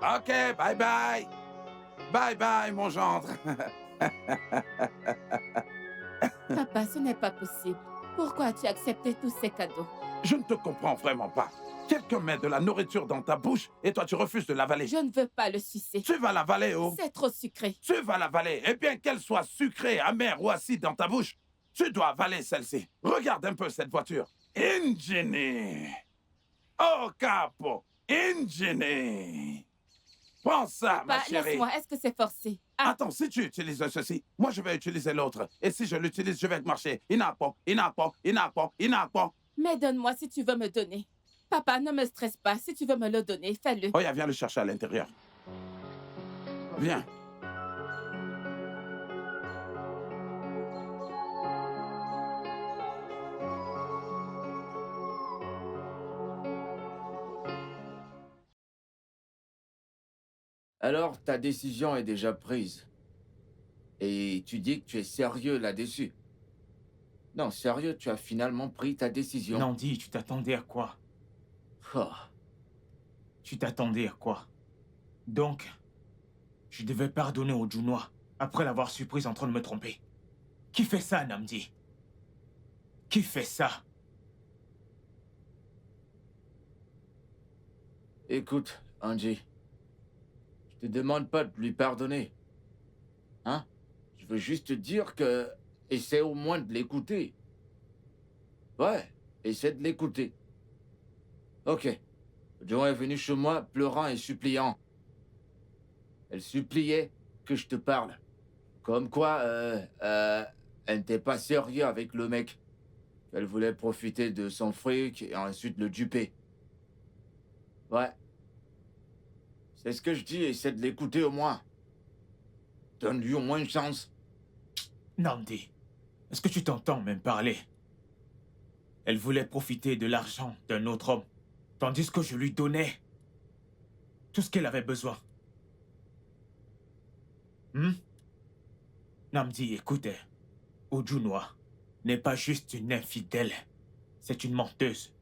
Ok, bye bye. Bye bye, mon gendre. Papa, ce n'est pas possible. Pourquoi as-tu accepté tous ces cadeaux? Je ne te comprends vraiment pas. Quelqu'un met de la nourriture dans ta bouche et toi tu refuses de l'avaler. Je ne veux pas le sucer. Tu vas l'avaler, oh. C'est trop sucré. Tu vas l'avaler. Et bien qu'elle soit sucrée, amère ou acide dans ta bouche, tu dois avaler celle-ci. Regarde un peu cette voiture. Ingénie. Oh, capo. Ingénie. Prends ça, ma Papa, chérie. laisse-moi. Est-ce que c'est forcé? Ah, Attends, si tu utilises ceci, moi je vais utiliser l'autre. Et si je l'utilise, je vais te marcher. Inapo, inapo, inapo, inapo. mais donne-moi si tu veux me donner. Papa, ne me stresse pas. Si tu veux me le donner, fais-le. Oya, viens le chercher à l'intérieur. Viens. Alors, ta décision est déjà prise. Et tu dis que tu es sérieux là-dessus. Non, sérieux, tu as finalement pris ta décision. Nandi, tu t'attendais à quoi? Oh. Tu t'attendais à quoi? Donc, je devais pardonner au Junois après l'avoir surprise en train de me tromper. Qui fait ça, Namdi? Qui fait ça? Écoute, Angie, je te demande pas de lui pardonner. Hein? Je veux juste te dire que... Essaie au moins de l'écouter. Ouais, essaie de l'écouter. Ok. Joan est venue chez moi pleurant et suppliant. Elle suppliait que je te parle. Comme quoi, elle n'était pas sérieux avec le mec. Elle voulait profiter de son fric et ensuite le duper. Ouais. C'est ce que je dis, essaie de l'écouter au moins. Donne-lui au moins une chance. Namdi, est-ce que tu t'entends même parler? Elle voulait profiter de l'argent d'un autre homme, tandis que je lui donnais tout ce qu'elle avait besoin. Namdi, écoute, Ojunois n'est pas juste une infidèle, c'est une menteuse.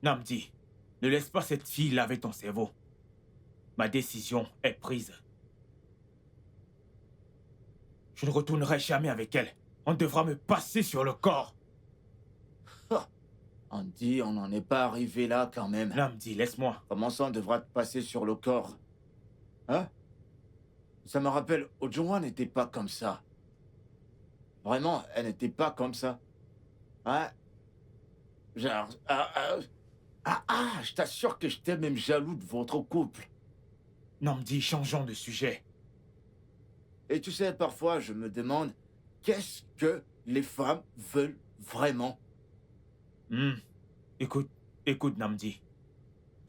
Namdi, ne laisse pas cette fille laver ton cerveau. Ma décision est prise. Je ne retournerai jamais avec elle. On devra me passer sur le corps. Andy, on n'en est pas arrivé là quand même. Namdi, laisse-moi. Comment ça, on devra te passer sur le corps? Hein? Ça me rappelle, Ojuwa n'était pas comme ça. Vraiment, elle n'était pas comme ça. Hein? Genre... je t'assure que j'étais même jaloux de votre couple. Namdi, changeons de sujet. Et tu sais, parfois, je me demande, qu'est-ce que les femmes veulent vraiment? Écoute, Namdi.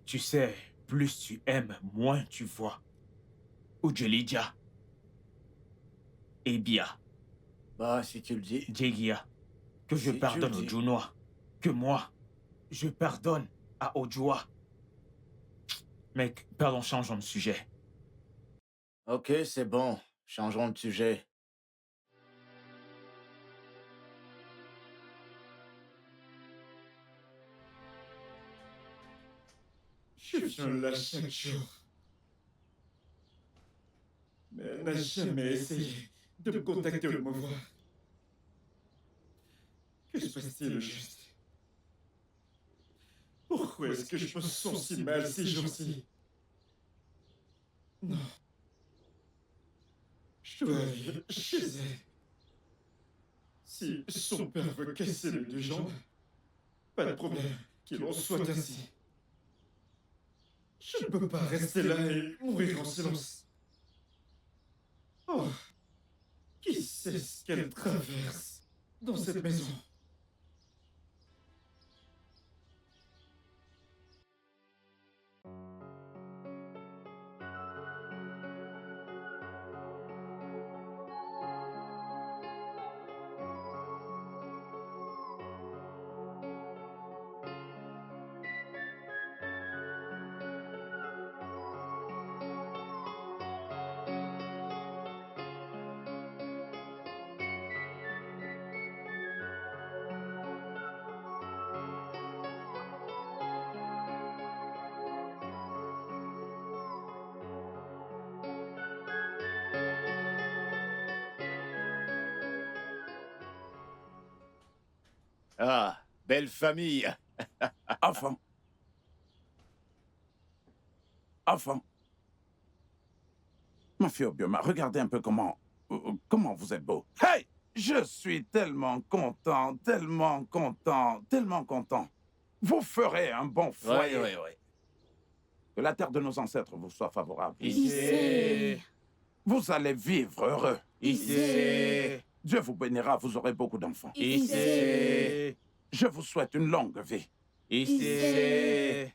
Tu sais, plus tu aimes, moins tu vois. Ujelija. Ebia. Bah, si tu le dis. Jegia. Que je Si tu pardonne le au dis. Junois. Que moi, je pardonne à Ojua. Mec, pardon, changeons de sujet. Ok, c'est bon. Changeons de sujet. Je viens là chaque jour, mais elle n'a jamais essayé de me contacter ou de me voir. Que se passe-t-il au juste? Pourquoi est-ce que je me sens si mal ces jours-ci? Non, je dois aller chez elle. Si son père veut casser mes deux jambes, pas de problème, qu'il en soit ainsi. Je ne peux pas rester là et mourir en silence. Oh, qui sait ce qu'elle traverse dans cette maison? Ah, belle famille. Enfant. Enfant. Ma fille Obioma, regardez un peu comment vous êtes beau. Hey! Je suis tellement content, tellement content, tellement content. Vous ferez un bon foyer. Oui. Que la terre de nos ancêtres vous soit favorable. Ici. Vous allez vivre heureux. Ici. Dieu vous bénira, vous aurez beaucoup d'enfants. Ici. Je vous souhaite une longue vie. Ici.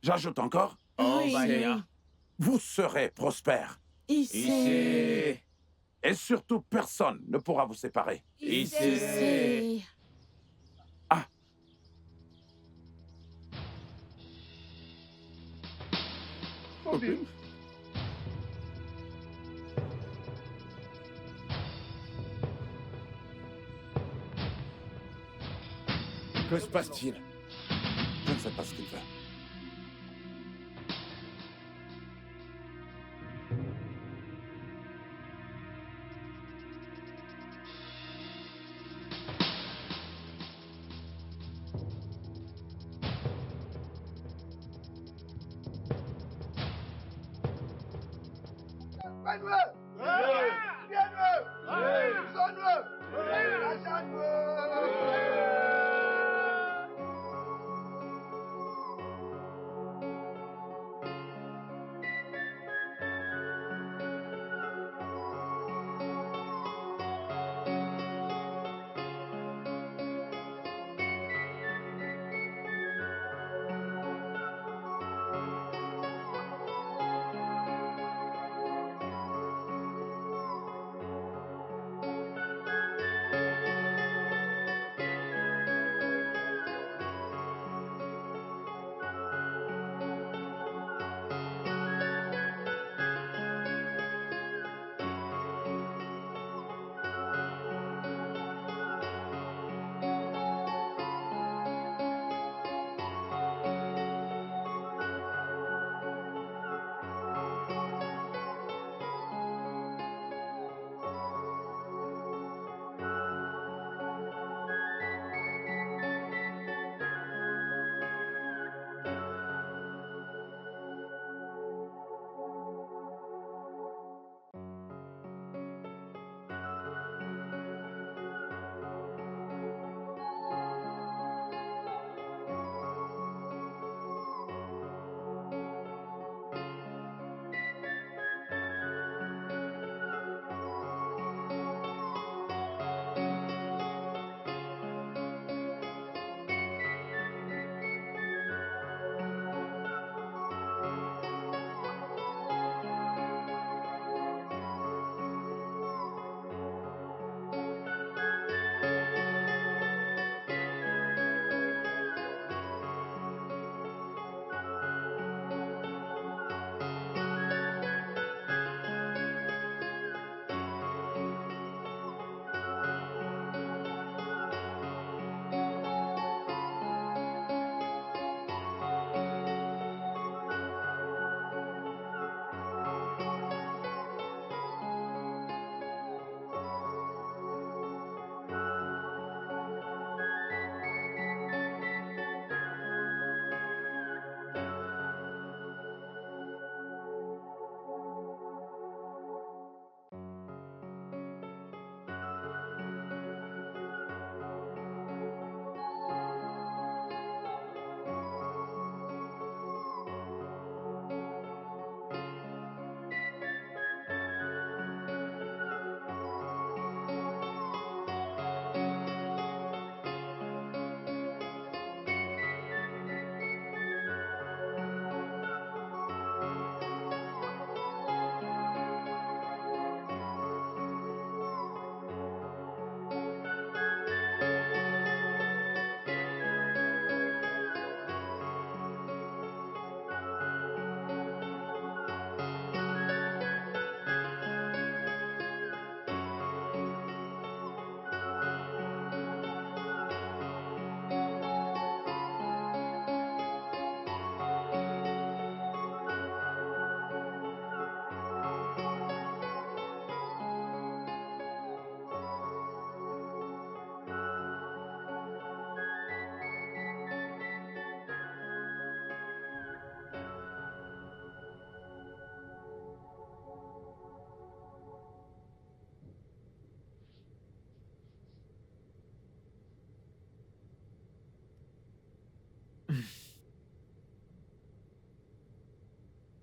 J'ajoute encore, Oh, Oui. Vania. vous serez prospères. Ici. Et surtout, personne ne pourra vous séparer. Ici. Obim, Que se passe-t-il? Je ne sais pas ce qu'il veut.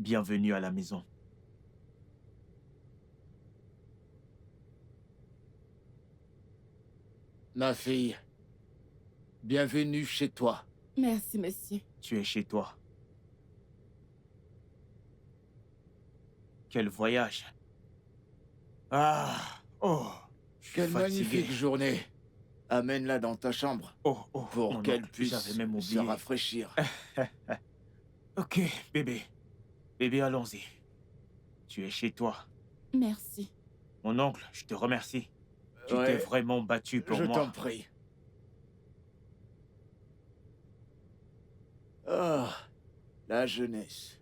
Bienvenue à la maison. Ma fille, bienvenue chez toi. Merci, monsieur. Tu es chez toi. Quel voyage. Ah, oh, je suis Quelle fatigué. magnifique journée. Amène-la dans ta chambre Oh, oh, pour mon qu'elle oncle, puisse j'avais même se oublié. rafraîchir. Ok, bébé. Bébé, allons-y. Tu es chez toi. Merci. Mon oncle, je te remercie. Tu Ouais, t'es vraiment battu pour je moi. t'en prie. Ah, la jeunesse.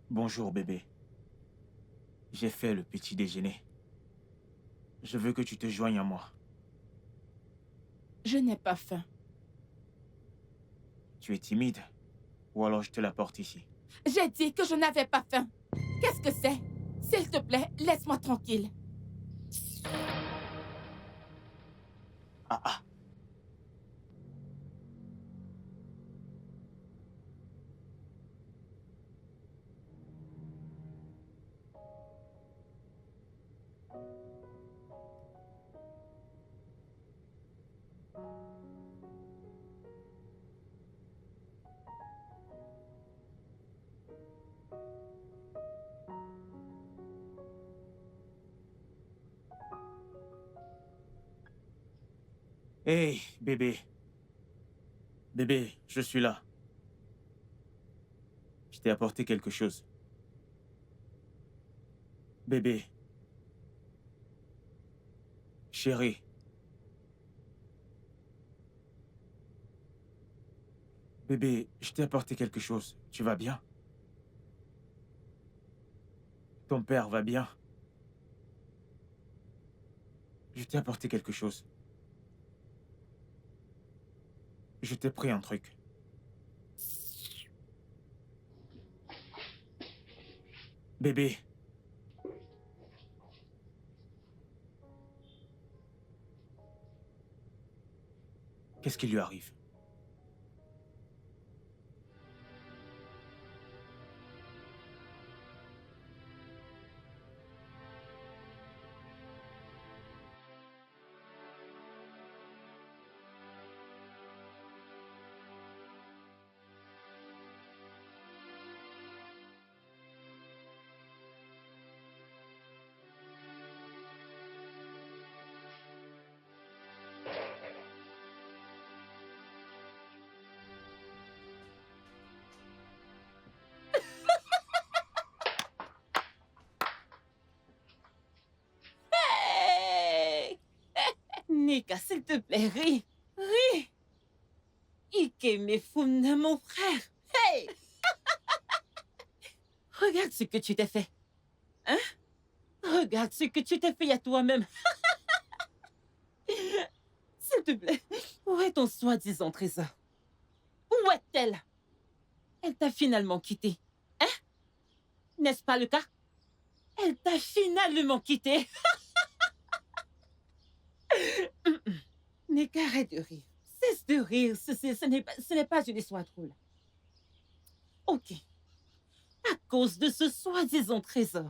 Bonjour, bébé. J'ai fait le petit déjeuner. Je veux que tu te joignes à moi. Je n'ai pas faim. Tu es timide? Ou alors je te l'apporte ici. J'ai dit que je n'avais pas faim. Qu'est-ce que c'est? S'il te plaît, laisse-moi tranquille. Ah ah. Hey, bébé. Bébé, je suis là. Je t'ai apporté quelque chose. Bébé. Chérie. Bébé, je t'ai apporté quelque chose. Tu vas bien? Ton père va bien? Je t'ai apporté quelque chose. Je t'ai pris un truc. Bébé. Qu'est-ce qui lui arrive? Hey! Nika, s'il te plaît, ris. Ris. Ike me funa, mon frère. Hey! Regarde ce que tu t'es fait. Hein? Regarde ce que tu t'es fait à toi-même. S'il te plaît, où est ton soi-disant trésor? Où est-elle? Elle t'a finalement quitté. Hein? N'est-ce pas le cas? Elle t'a finalement quitté. Nika, arrête de rire. Cesse de rire. Ce n'est pas une histoire drôle. Ok. À cause de ce soi-disant trésor,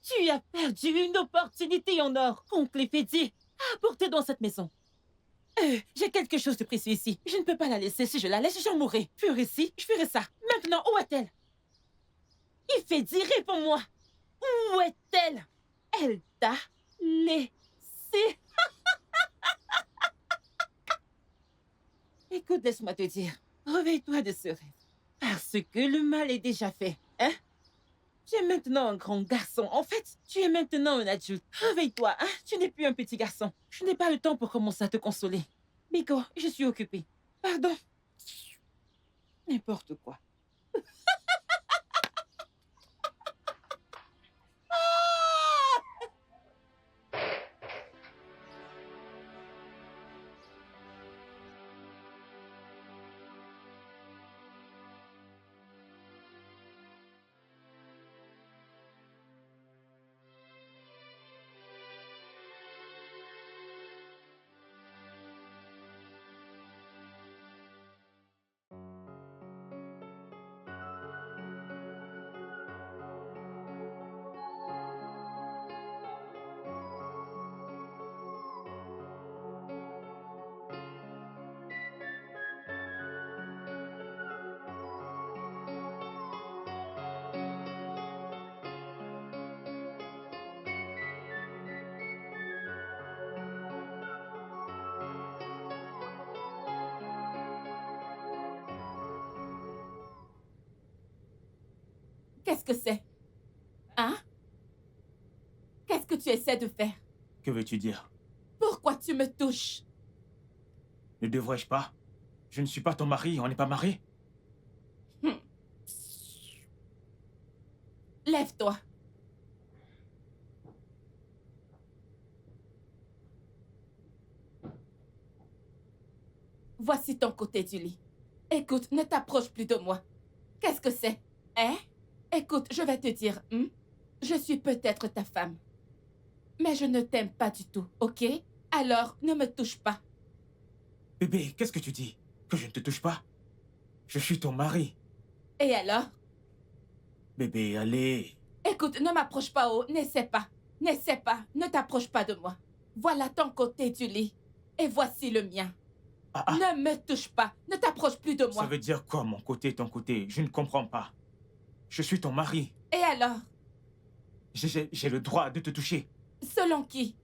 tu as perdu une opportunité en or qu'oncle Fedi a apportée dans cette maison. J'ai quelque chose de précieux ici. Je ne peux pas la laisser. Si je la laisse, j'en mourrai. Pur ici, je ferai ça. Maintenant, où est-elle? Fedi, réponds-moi. Où est-elle? Elle t'a laissé. Écoute, laisse-moi te dire. Réveille-toi de ce rêve. Parce que le mal est déjà fait, hein? Tu es maintenant un grand garçon. En fait, tu es maintenant un adulte. Réveille-toi, hein? Tu n'es plus un petit garçon. Je n'ai pas le temps pour commencer à te consoler. Miko, je suis occupée. Pardon. N'importe quoi. Qu'est-ce que c'est? Hein? Qu'est-ce que tu essaies de faire? Que veux-tu dire? Pourquoi tu me touches? Ne devrais-je pas? Je ne suis pas ton mari, on n'est pas mariés. Lève-toi. Voici ton côté du lit. Écoute, ne t'approche plus de moi. Qu'est-ce que c'est? Hein? Écoute, je vais te dire, je suis peut-être ta femme. Mais je ne t'aime pas du tout, ok? Alors, ne me touche pas. Bébé, qu'est-ce que tu dis? Que je ne te touche pas? Je suis ton mari. Et alors? Bébé, allez. Écoute, ne m'approche pas, oh, n'essaie pas. N'essaie pas, ne t'approche pas de moi. Voilà ton côté du lit. Et voici le mien. Ne me touche pas, ne t'approche plus de moi. Ça veut dire quoi, mon côté, ton côté? Je ne comprends pas. Je suis ton mari. Et alors? J'ai le droit de te toucher. Selon qui?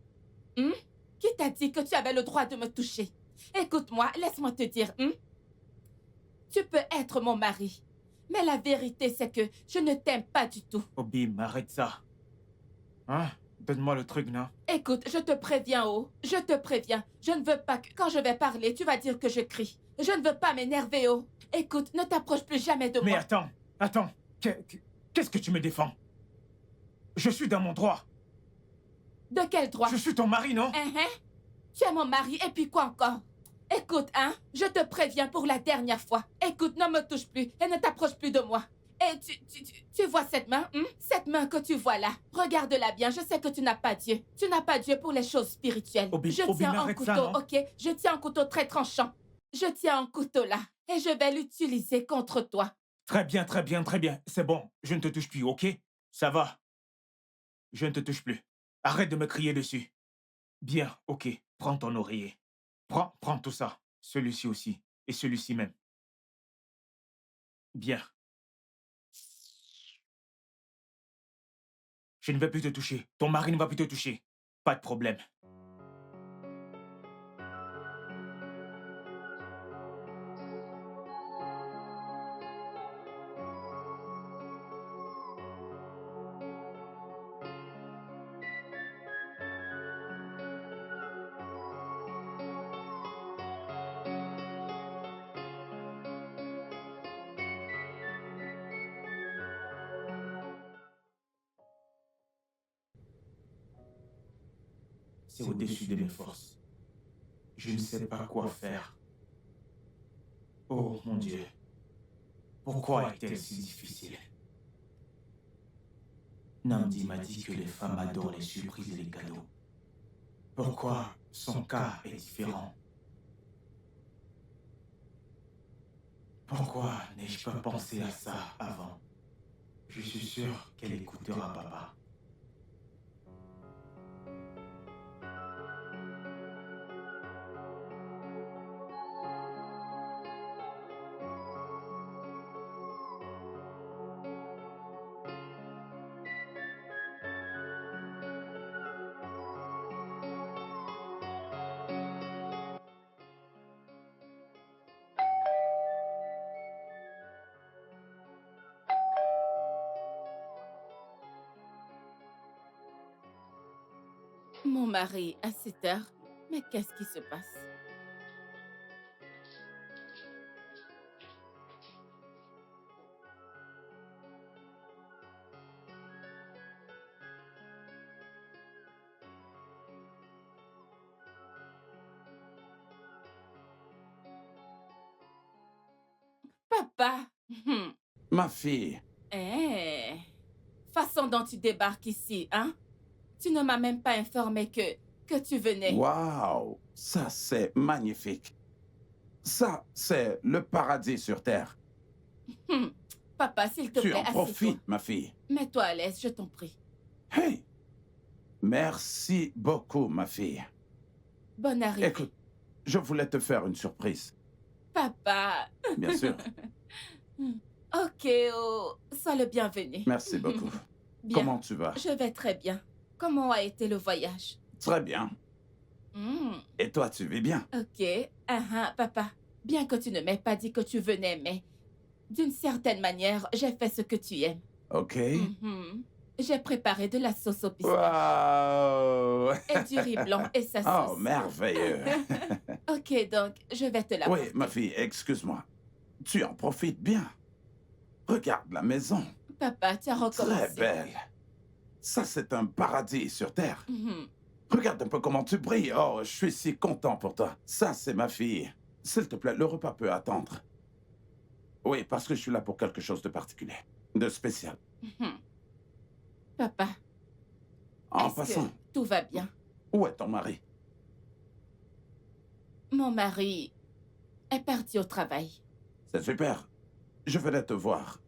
Qui t'a dit que tu avais le droit de me toucher? Écoute-moi, laisse-moi te dire. Tu peux être mon mari. Mais la vérité, c'est que je ne t'aime pas du tout. Obim, arrête ça. Hein? Donne-moi le truc, non? Écoute, je te préviens, oh. Je te préviens. Je ne veux pas que quand je vais parler, tu vas dire que je crie. Je ne veux pas m'énerver, oh. Écoute, ne t'approche plus jamais de moi. Mais attends. Qu'est-ce que tu me défends? Je suis dans mon droit. De quel droit? Je suis ton mari, non? Tu es mon mari, et puis quoi encore? Écoute, je te préviens pour la dernière fois. Écoute, ne me touche plus et ne t'approche plus de moi. Et tu vois cette main, Cette main que tu vois là. Regarde-la bien, je sais que tu n'as pas Dieu. Tu n'as pas Dieu pour les choses spirituelles. Je tiens un couteau, ok? Je tiens un couteau très tranchant. Je tiens un couteau là, et je vais l'utiliser contre toi. Très bien. C'est bon, je ne te touche plus, ok? Ça va. Je ne te touche plus. Arrête de me crier dessus. Bien, ok. Prends ton oreiller. Prends tout ça. Celui-ci aussi. Et celui-ci même. Bien. Je ne vais plus te toucher. Ton mari ne va plus te toucher. Pas de problème. C'est au-dessus de mes forces. Je ne sais pas quoi faire. Oh mon Dieu. Pourquoi est-elle si difficile? Namdi m'a dit que les femmes adorent les surprises et les cadeaux. Pourquoi son cas est différent? Pourquoi n'ai-je pas pensé à ça avant? Je suis sûr qu'elle écoutera papa. Mon mari, à cette heure, mais qu'est-ce qui se passe? Papa! Ma fille. Façon dont tu débarques ici, hein? Tu ne m'as même pas informé que tu venais. Waouh, ça c'est magnifique. Ça, c'est le paradis sur Terre. Papa, s'il te plaît, Tu en assieds-toi. profites, ma fille. Mets-toi à l'aise, je t'en prie. Hey, merci beaucoup, ma fille. Bonne arrivée. Écoute, je voulais te faire une surprise. Papa. Bien sûr. Ok, oh, sois le bienvenu. Merci beaucoup. Bien. Comment tu vas? Je vais très bien. Comment a été le voyage? Très bien. Et toi, tu vis bien? Ok. Papa. Bien que tu ne m'aies pas dit que tu venais, mais d'une certaine manière, j'ai fait ce que tu aimes. OK? Mhm. J'ai préparé de la sauce au pistache Waouh! et du riz blanc et sa Oh, sauce. merveilleux! Ok, donc je vais te la Oui, porter. ma fille, excuse-moi. Tu en profites bien. Regarde la maison. Papa, tu as Très recommencé. belle. Ça, c'est un paradis sur Terre. Mhm. Regarde un peu comment tu brilles. Oh, je suis si content pour toi. Ça, c'est ma fille. S'il te plaît, le repas peut attendre. Oui, parce que je suis là pour quelque chose de particulier, de spécial. Mhm. Papa, En est-ce passant, que tout va bien? où est ton mari? Mon mari est parti au travail. C'est super. Je venais te voir.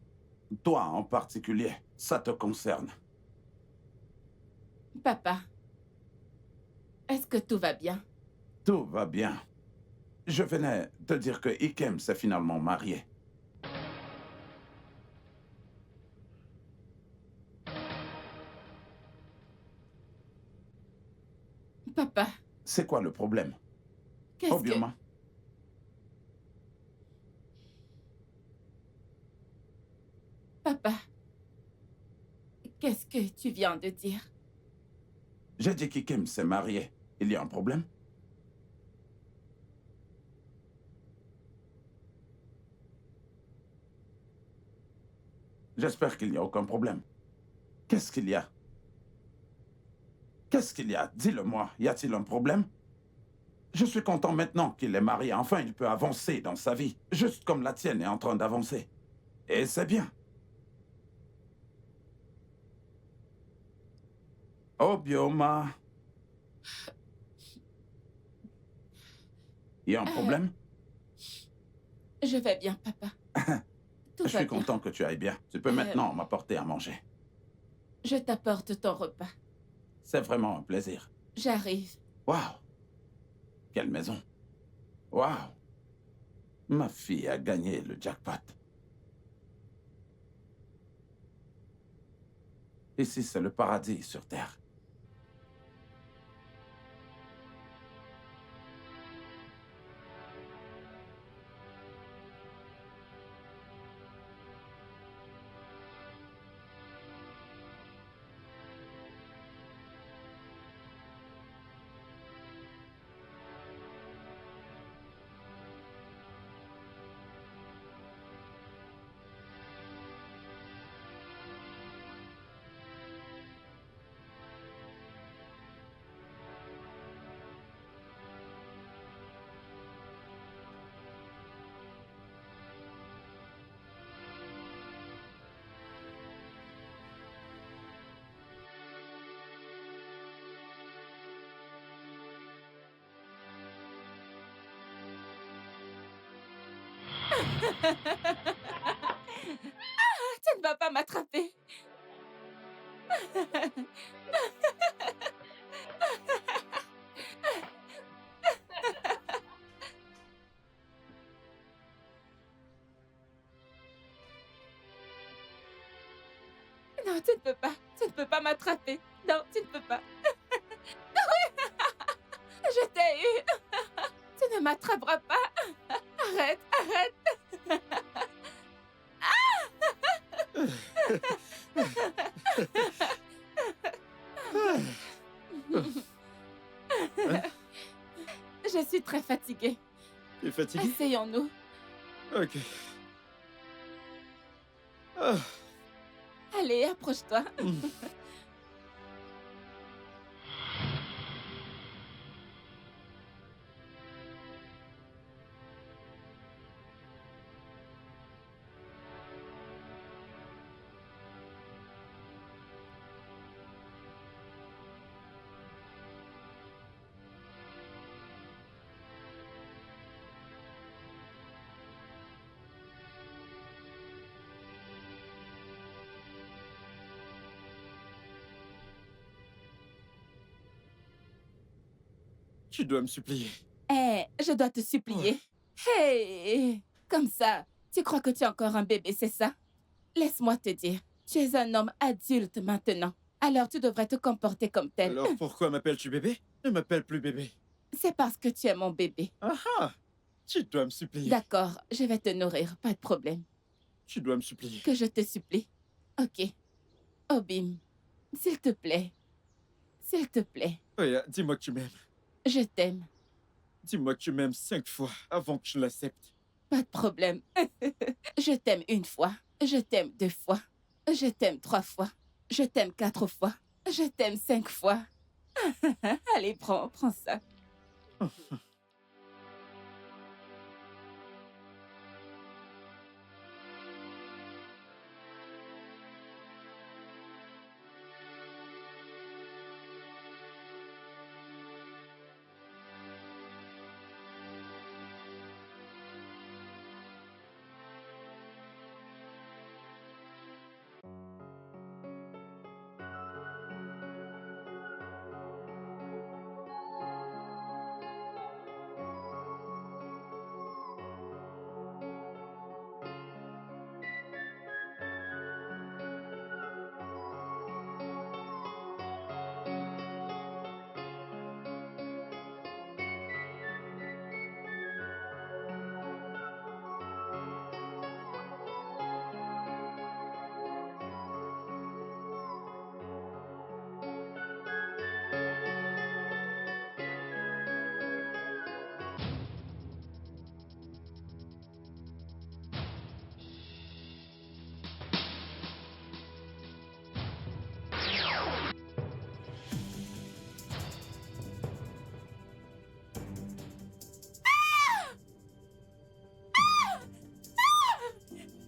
Toi en particulier, ça te concerne. Papa, est-ce que tout va bien? Tout va bien. Je venais te dire que Ikem s'est finalement marié. Papa, C'est quoi le problème? qu'est-ce que... Obioma, Papa, qu'est-ce que tu viens de dire? j'ai dit qu'Ikem s'est marié. Il y a un problème? J'espère qu'il n'y a aucun problème. Qu'est-ce qu'il y a? Qu'est-ce qu'il y a? Dis-le-moi. Y a-t-il un problème? Je suis content maintenant qu'il est marié. Enfin, il peut avancer dans sa vie. Juste comme la tienne est en train d'avancer. Et c'est bien. Obioma. Y a un problème? Je vais bien, papa. Tout Je va suis bien. content que tu ailles bien. Tu peux maintenant m'apporter à manger. Je t'apporte ton repas. C'est vraiment un plaisir. J'arrive. Waouh! Quelle maison! Waouh! Ma fille a gagné le jackpot. Ici, c'est le paradis sur Terre. Tu ne vas pas m'attraper. Non, tu ne peux pas. Tu ne peux pas m'attraper. Non, tu ne peux pas. Je t'ai eu. Tu ne m'attraperas pas. Arrête, arrête. Je suis très fatiguée. Tu es fatigué? Asseyons-nous. Ok. Ah. Allez, approche-toi. Tu dois me supplier. Eh, je dois te supplier. Hey, comme ça, tu crois que tu es encore un bébé, c'est ça? Laisse-moi te dire, tu es un homme adulte maintenant. Alors tu devrais te comporter comme tel. Alors pourquoi m'appelles-tu bébé? Ne m'appelle plus bébé. C'est parce que tu es mon bébé. Ah ah! Tu dois me supplier. D'accord, je vais te nourrir, pas de problème. Tu dois me supplier. Que je te supplie. Ok. Obim, s'il te plaît. S'il te plaît. Oya, dis-moi que tu m'aimes. Je t'aime. Dis-moi que tu m'aimes 5 fois avant que je l'accepte. Pas de problème. Je t'aime 1 fois. Je t'aime 2 fois. Je t'aime 3 fois. Je t'aime 4 fois. Je t'aime 5 fois. Allez, prends ça.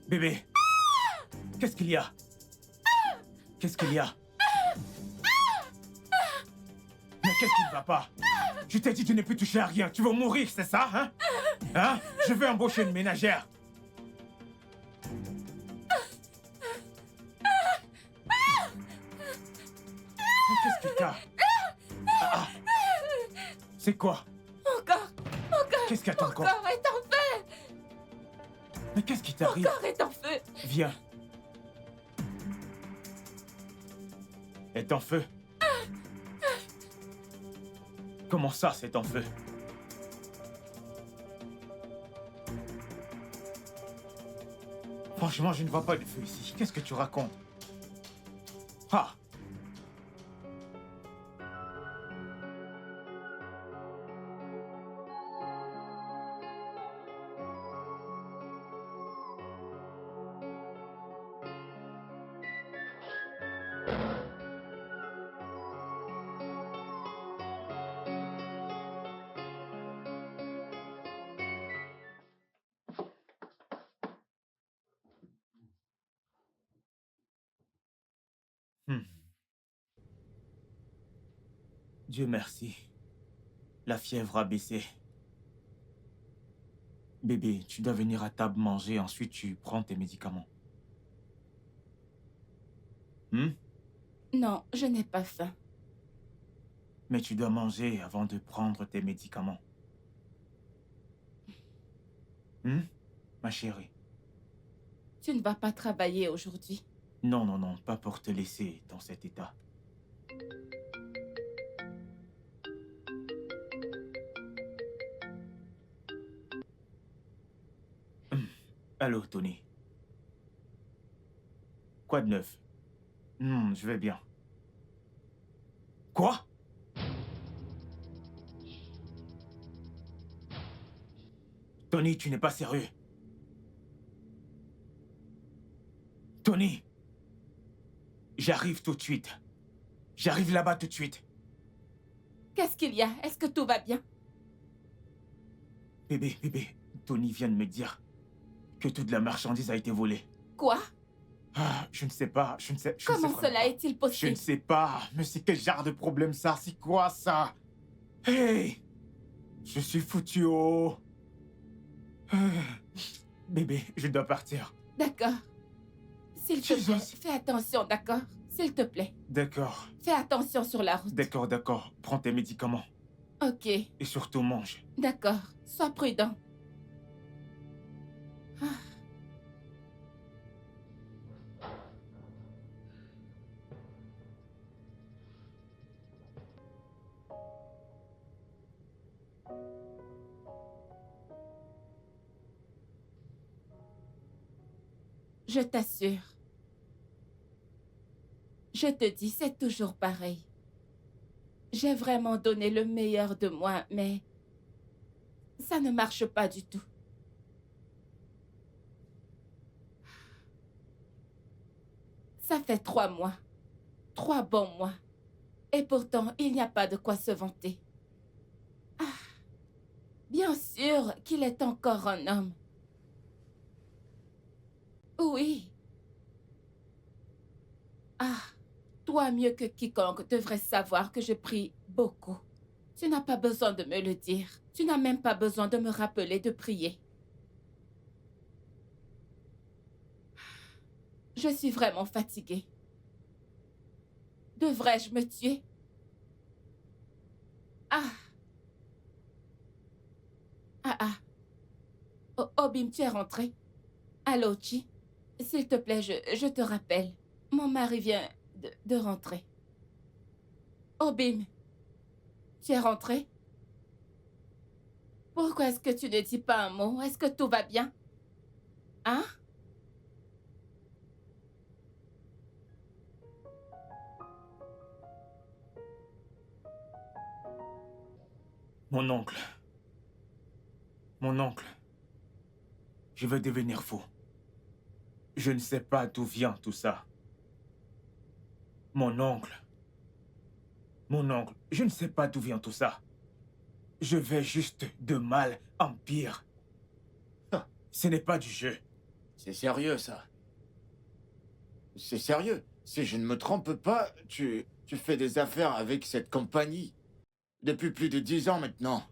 Bébé, qu'est-ce qu'il y a? Qu'est-ce qu'il y a? Mais qu'est-ce qui ne va pas? Je t'ai dit de ne plus toucher à rien. Tu vas mourir, c'est ça, hein? Hein? Je vais embaucher une ménagère. Mais qu'est-ce que t'as? Ah. C'est quoi? Mon corps Qu'est-ce qu'il y a ton corps? est en feu. Mais qu'est-ce qui Mon t'arrive? corps est en feu. Viens. Est en feu? Comment ça, c'est en feu? Franchement, je ne vois pas de feu ici. Qu'est-ce que tu racontes? Ah! Dieu merci. La fièvre a baissé. Bébé, tu dois venir à table manger, ensuite tu prends tes médicaments. Non, je n'ai pas faim. Mais tu dois manger avant de prendre tes médicaments. Ma chérie. Tu ne vas pas travailler aujourd'hui. Non, non, non, pas pour te laisser dans cet état. Allô, Tony. Quoi de neuf? Je vais bien. Quoi? Tony, tu n'es pas sérieux. Tony! J'arrive tout de suite. J'arrive là-bas tout de suite. Qu'est-ce qu'il y a? Est-ce que tout va bien? Bébé, Tony vient de me dire que toute la marchandise a été volée. Quoi? Ah, je ne sais pas, je ne sais Comment vraiment cela pas. est-il Je possible? ne sais pas, mais c'est quel genre de problème ça? C'est quoi ça? Hey! Je suis foutu, oh! Bébé, je dois partir. D'accord. S'il te plaît, Jesus. fais attention, d'accord? S'il te plaît, D'accord, fais attention sur la route. d'accord. Prends tes médicaments. Ok, Et surtout mange. d'accord. Sois prudent. Ah. Je t'assure, Je te dis, c'est toujours pareil. J'ai vraiment donné le meilleur de moi, mais ça ne marche pas du tout. Ça fait 3 mois. 3 bons mois. Et pourtant, il n'y a pas de quoi se vanter. Ah, bien sûr qu'il est encore un homme. Oui. Ah, toi mieux que quiconque devrais savoir que je prie beaucoup. Tu n'as pas besoin de me le dire. Tu n'as même pas besoin de me rappeler de prier. Je suis vraiment fatiguée. Devrais-je me tuer? Ah. Ah ah. Obim, tu es rentré? Allô, Chi? S'il te plaît, je te rappelle. Mon mari vient de rentrer. Obim, tu es rentré? Pourquoi est-ce que tu ne dis pas un mot? Est-ce que tout va bien? Hein? Mon oncle. Mon oncle. Je vais devenir fou. Je ne sais pas d'où vient tout ça. Mon oncle. Mon oncle, je ne sais pas d'où vient tout ça. Je vais juste de mal en pire. Ce n'est pas du jeu. C'est sérieux, ça. C'est sérieux. Si je ne me trompe pas, tu fais des affaires avec cette compagnie depuis plus de 10 ans maintenant.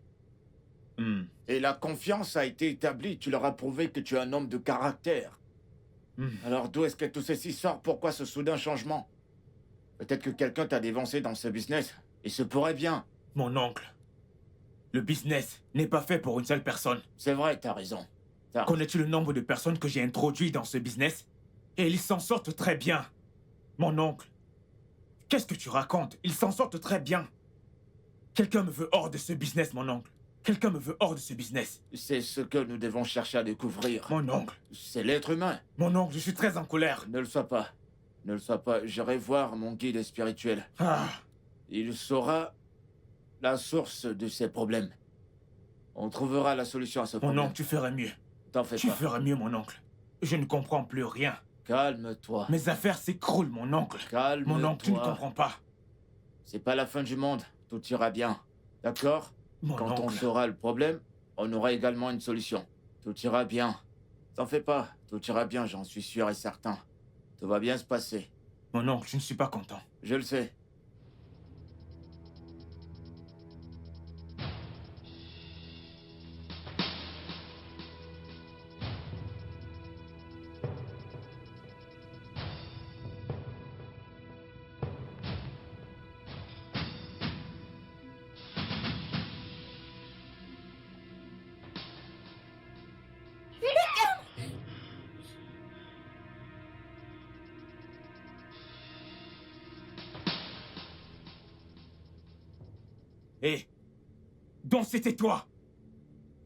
Hmm. Et la confiance a été établie. Tu leur as prouvé que tu es un homme de caractère. Alors d'où est-ce que tout ceci sort? Pourquoi ce soudain changement? Peut-être que quelqu'un t'a dévancé dans ce business. Il se pourrait bien. Mon oncle. Le business n'est pas fait pour une seule personne. C'est vrai, t'as raison. Connais-tu le nombre de personnes que j'ai introduites dans ce business? Et ils s'en sortent très bien. Mon oncle. Qu'est-ce que tu racontes? Ils s'en sortent très bien. Quelqu'un me veut hors de ce business, mon oncle. Quelqu'un me veut hors de ce business. C'est ce que nous devons chercher à découvrir. Mon oncle. C'est l'être humain. Mon oncle, je suis très en colère. Ne le sois pas. Ne le sois pas. J'irai voir mon guide spirituel. Ah. Il saura la source de ces problèmes. On trouvera la solution à ce problème. Mon oncle, tu ferais mieux. T'en fais Tu pas. ferais mieux, mon oncle. Je ne comprends plus rien. Calme-toi. Mes affaires s'écroulent, mon oncle. Calme-toi. Mon oncle, tu ne comprends pas. C'est pas la fin du monde. Tout ira bien. D'accord? Mon Quand on oncle. saura le problème, on aura également une solution. Tout ira bien. T'en fais pas. Tout ira bien, j'en suis sûr et certain. Tout va bien se passer. Mon oncle, je ne suis pas content. Je le sais. Hé, donc c'était toi.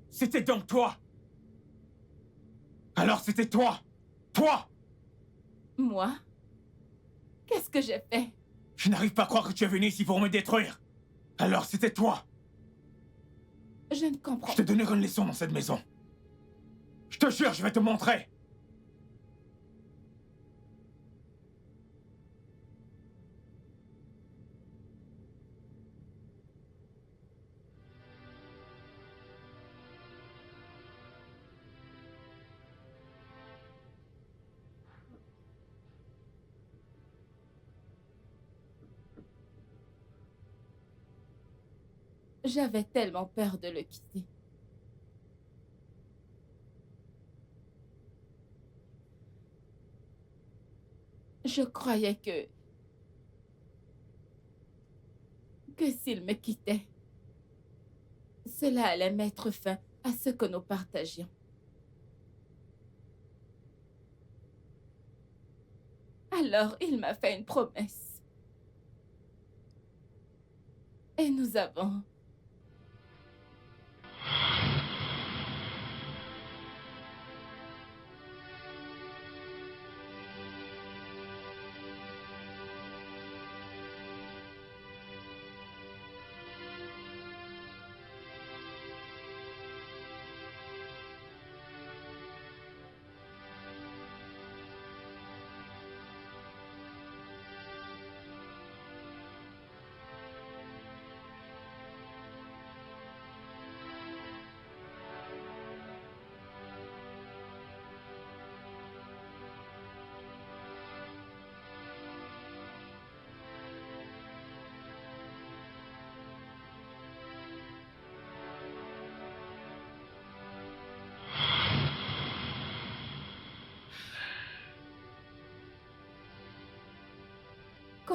C'était donc toi. Alors c'était toi. Toi. Moi? Qu'est-ce que j'ai fait? Je n'arrive pas à croire que tu es venu ici pour me détruire. Alors c'était toi. Je ne comprends Je te donnerai une leçon dans cette maison. Je te jure, je vais te montrer. J'avais tellement peur de le quitter. Je croyais que s'il me quittait, cela allait mettre fin à ce que nous partagions. Alors, il m'a fait une promesse. Et nous avons...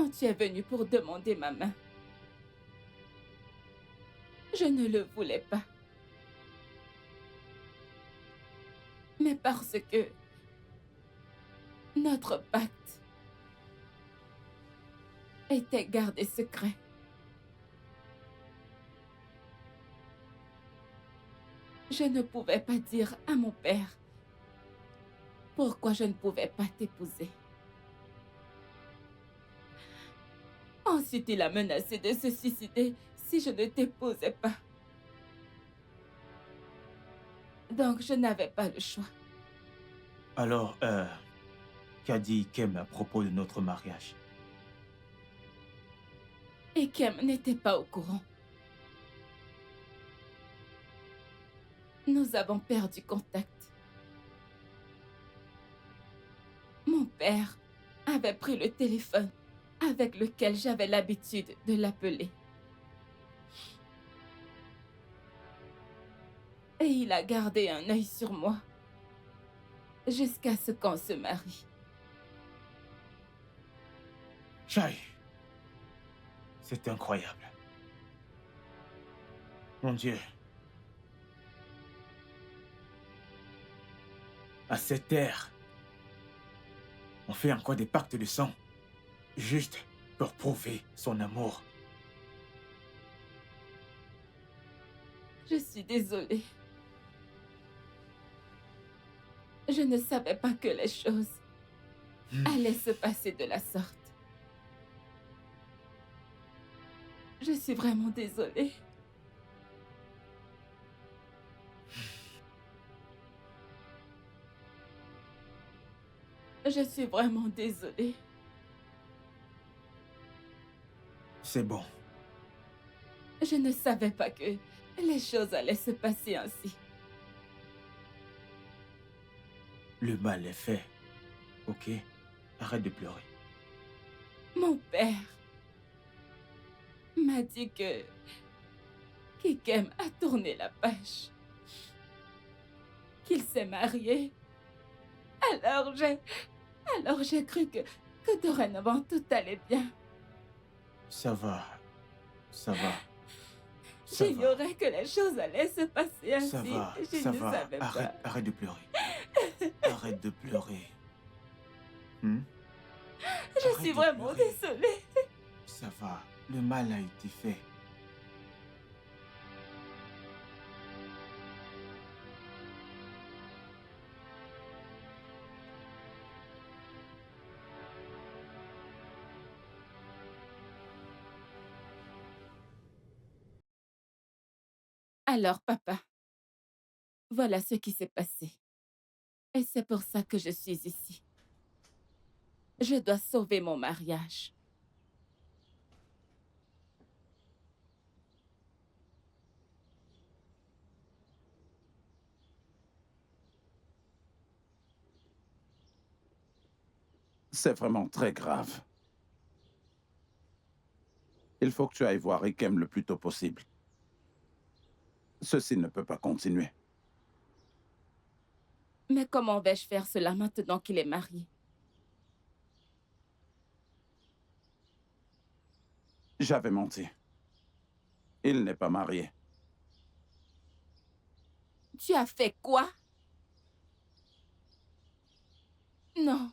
quand tu es venu pour demander ma main, je ne le voulais pas. Mais parce que notre pacte était gardé secret. Je ne pouvais pas dire à mon père pourquoi je ne pouvais pas t'épouser. Ensuite, il a menacé de se suicider si je ne t'épousais pas. Donc, je n'avais pas le choix. Alors, qu'a dit Kem à propos de notre mariage? Et Kem n'était pas au courant. Nous avons perdu contact. Mon père avait pris le téléphone avec lequel j'avais l'habitude de l'appeler. Et il a gardé un œil sur moi jusqu'à ce qu'on se marie. Chai, c'est incroyable. Mon Dieu. À cette ère, on fait encore des pactes de sang, juste pour prouver son amour. Je suis désolée. Je ne savais pas que les choses allaient se passer de la sorte. Je suis vraiment désolée. Je suis vraiment désolée. C'est bon. Je ne savais pas que les choses allaient se passer ainsi. Le mal est fait. Ok? Arrête de pleurer. Mon père m'a dit que Kikem a tourné la page, qu'il s'est marié. Alors j'ai cru que dorénavant tout allait bien. Ça va. Ça va. Ça va. J'ignorais que les choses allaient se passer ainsi. Ça va. Je Ça ne va. savais pas. Arrête de pleurer. Arrête de pleurer. Hmm? Je Arrête suis de vraiment pleurer. désolée. Ça va. Le mal a été fait. Alors, papa, voilà ce qui s'est passé. Et c'est pour ça que je suis ici. Je dois sauver mon mariage. C'est vraiment très grave. Il faut que tu ailles voir Ikem le plus tôt possible. Ceci ne peut pas continuer. Mais comment vais-je faire cela maintenant qu'il est marié? J'avais menti. Il n'est pas marié. Tu as fait quoi? Non.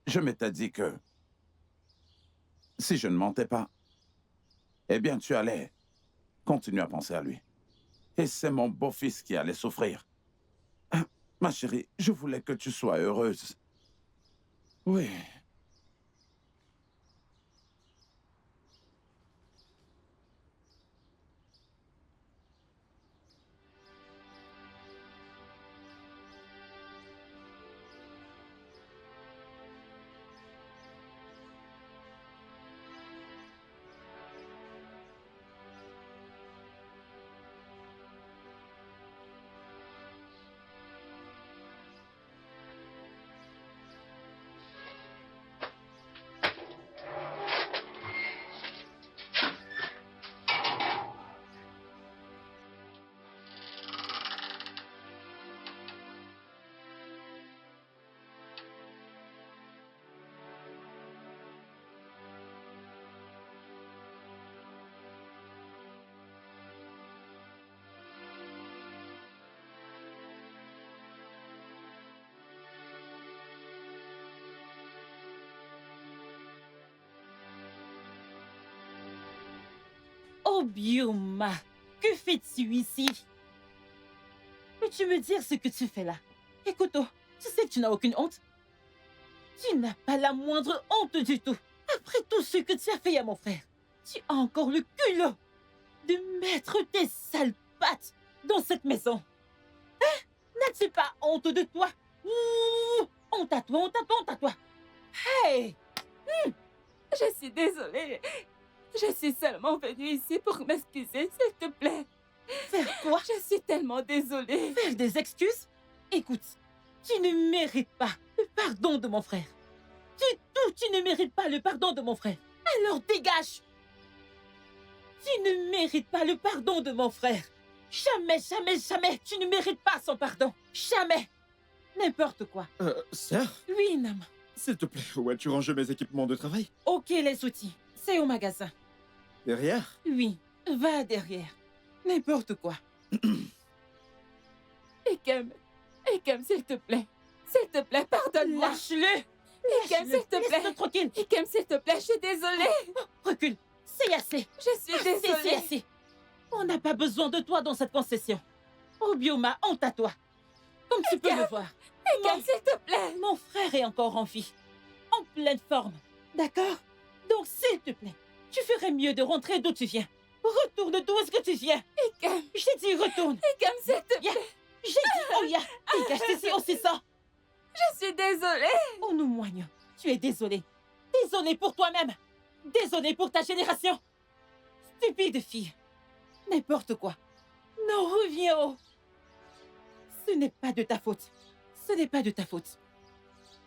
Je m'étais dit que si je ne mentais pas, eh bien tu allais continuer à penser à lui. Et c'est mon beau-fils qui allait souffrir. Ah, ma chérie, je voulais que tu sois heureuse. Oui. Obioma, que fais-tu ici? Peux-tu me dire ce que tu fais là? Écoute, tu sais que tu n'as aucune honte? Tu n'as pas la moindre honte du tout. Après tout ce que tu as fait à mon frère, tu as encore le culot de mettre tes sales pattes dans cette maison. Hein? N'as-tu pas honte de toi? Ouh, honte à toi, honte à toi, honte à toi. Hey! Je suis désolée. Je suis seulement venue ici pour m'excuser, s'il te plaît. Faire quoi? Je suis tellement désolée. Faire des excuses? Écoute, tu ne mérites pas le pardon de mon frère. Du tout, tu ne mérites pas le pardon de mon frère. Alors dégage! Tu ne mérites pas le pardon de mon frère. Jamais, jamais, jamais, tu ne mérites pas son pardon. Jamais. N'importe quoi. Sœur, Oui, Nam. s'il te plaît, où as-tu rangé mes équipements de travail? Ok, les outils. C'est au magasin. Derrière? Oui, va derrière. N'importe quoi. Ikem, s'il te plaît. S'il te plaît, pardonne-moi. Lâche-le! Ikem, s'il te plaît. Laisse-le tranquille. Ikem, s'il te plaît, je suis désolée. Recule. C'est assez. Je suis C'est désolée. assez. On n'a pas besoin de toi dans cette concession. Obioma, honte à toi. Comme tu peux le voir. Ikem, s'il te plaît. Mon frère est encore en vie. En pleine forme. D'accord? Donc, s'il te plaît, tu ferais mieux de rentrer d'où tu viens. Retourne d'où est-ce que tu viens. Ikem, J'ai dit retourne. Ikem, s'il te Ya. plaît. J'ai dit Oya. Dégage d'ici, on sait ça. Je suis désolée. Oh, nous moignons. Tu es désolé. Désolé pour toi-même. Désolé pour ta génération. Stupide fille. N'importe quoi. Non, reviens haut. Ce n'est pas de ta faute. Ce n'est pas de ta faute.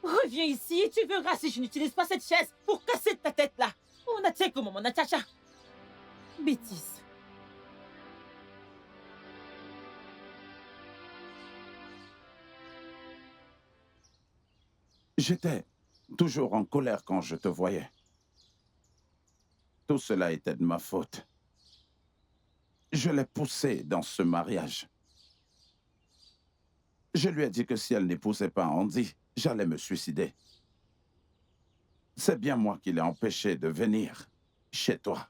Reviens ici et tu verras si je n'utilise pas cette chaise pour casser ta tête là. On a tient comment, mon Natacha. Bêtise. J'étais toujours en colère quand je te voyais. Tout cela était de ma faute. Je l'ai poussée dans ce mariage. Je lui ai dit que si elle n'épousait pas Andy, j'allais me suicider. C'est bien moi qui l'ai empêché de venir chez toi.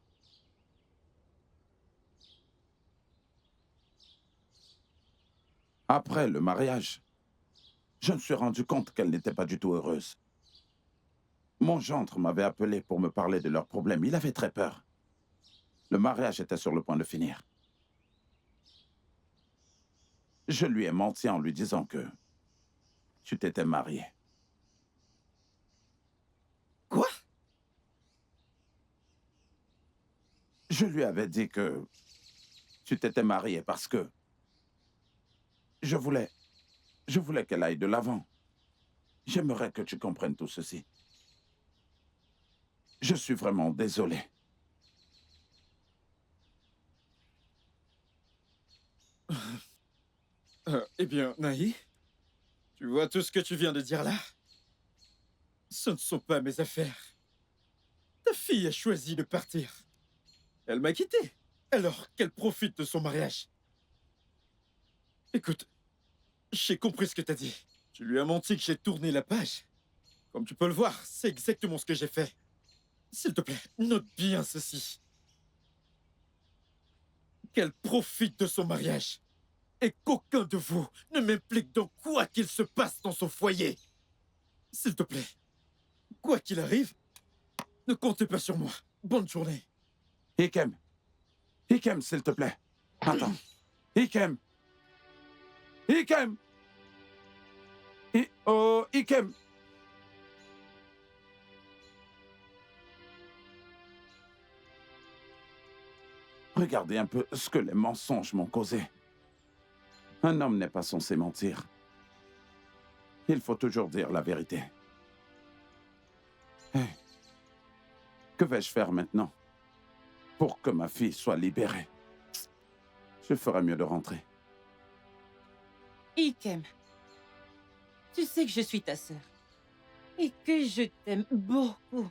Après le mariage, je me suis rendu compte qu'elle n'était pas du tout heureuse. Mon gendre m'avait appelé pour me parler de leurs problèmes. Il avait très peur. Le mariage était sur le point de finir. Je lui ai menti en lui disant que tu t'étais marié. Quoi? Je lui avais dit que tu t'étais marié parce que je voulais qu'elle aille de l'avant. J'aimerais que tu comprennes tout ceci. Je suis vraiment désolé. Eh bien, Naï, tu vois tout ce que tu viens de dire là? Ce ne sont pas mes affaires. Ta fille a choisi de partir. Elle m'a quitté. Alors qu'elle profite de son mariage. Écoute, j'ai compris ce que t'as dit. Tu lui as menti que j'ai tourné la page. Comme tu peux le voir, c'est exactement ce que j'ai fait. S'il te plaît, note bien ceci. Qu'elle profite de son mariage. Et qu'aucun de vous ne m'implique dans quoi qu'il se passe dans son foyer. S'il te plaît, quoi qu'il arrive, ne comptez pas sur moi. Bonne journée. Ikem. Ikem, s'il te plaît. Attends. Ikem. Ikem. Oh, Ikem. Regardez un peu ce que les mensonges m'ont causé. Un homme n'est pas censé mentir. Il faut toujours dire la vérité. Hey, que vais-je faire maintenant pour que ma fille soit libérée? Je ferais mieux de rentrer. Ikem, tu sais que je suis ta sœur et que je t'aime beaucoup.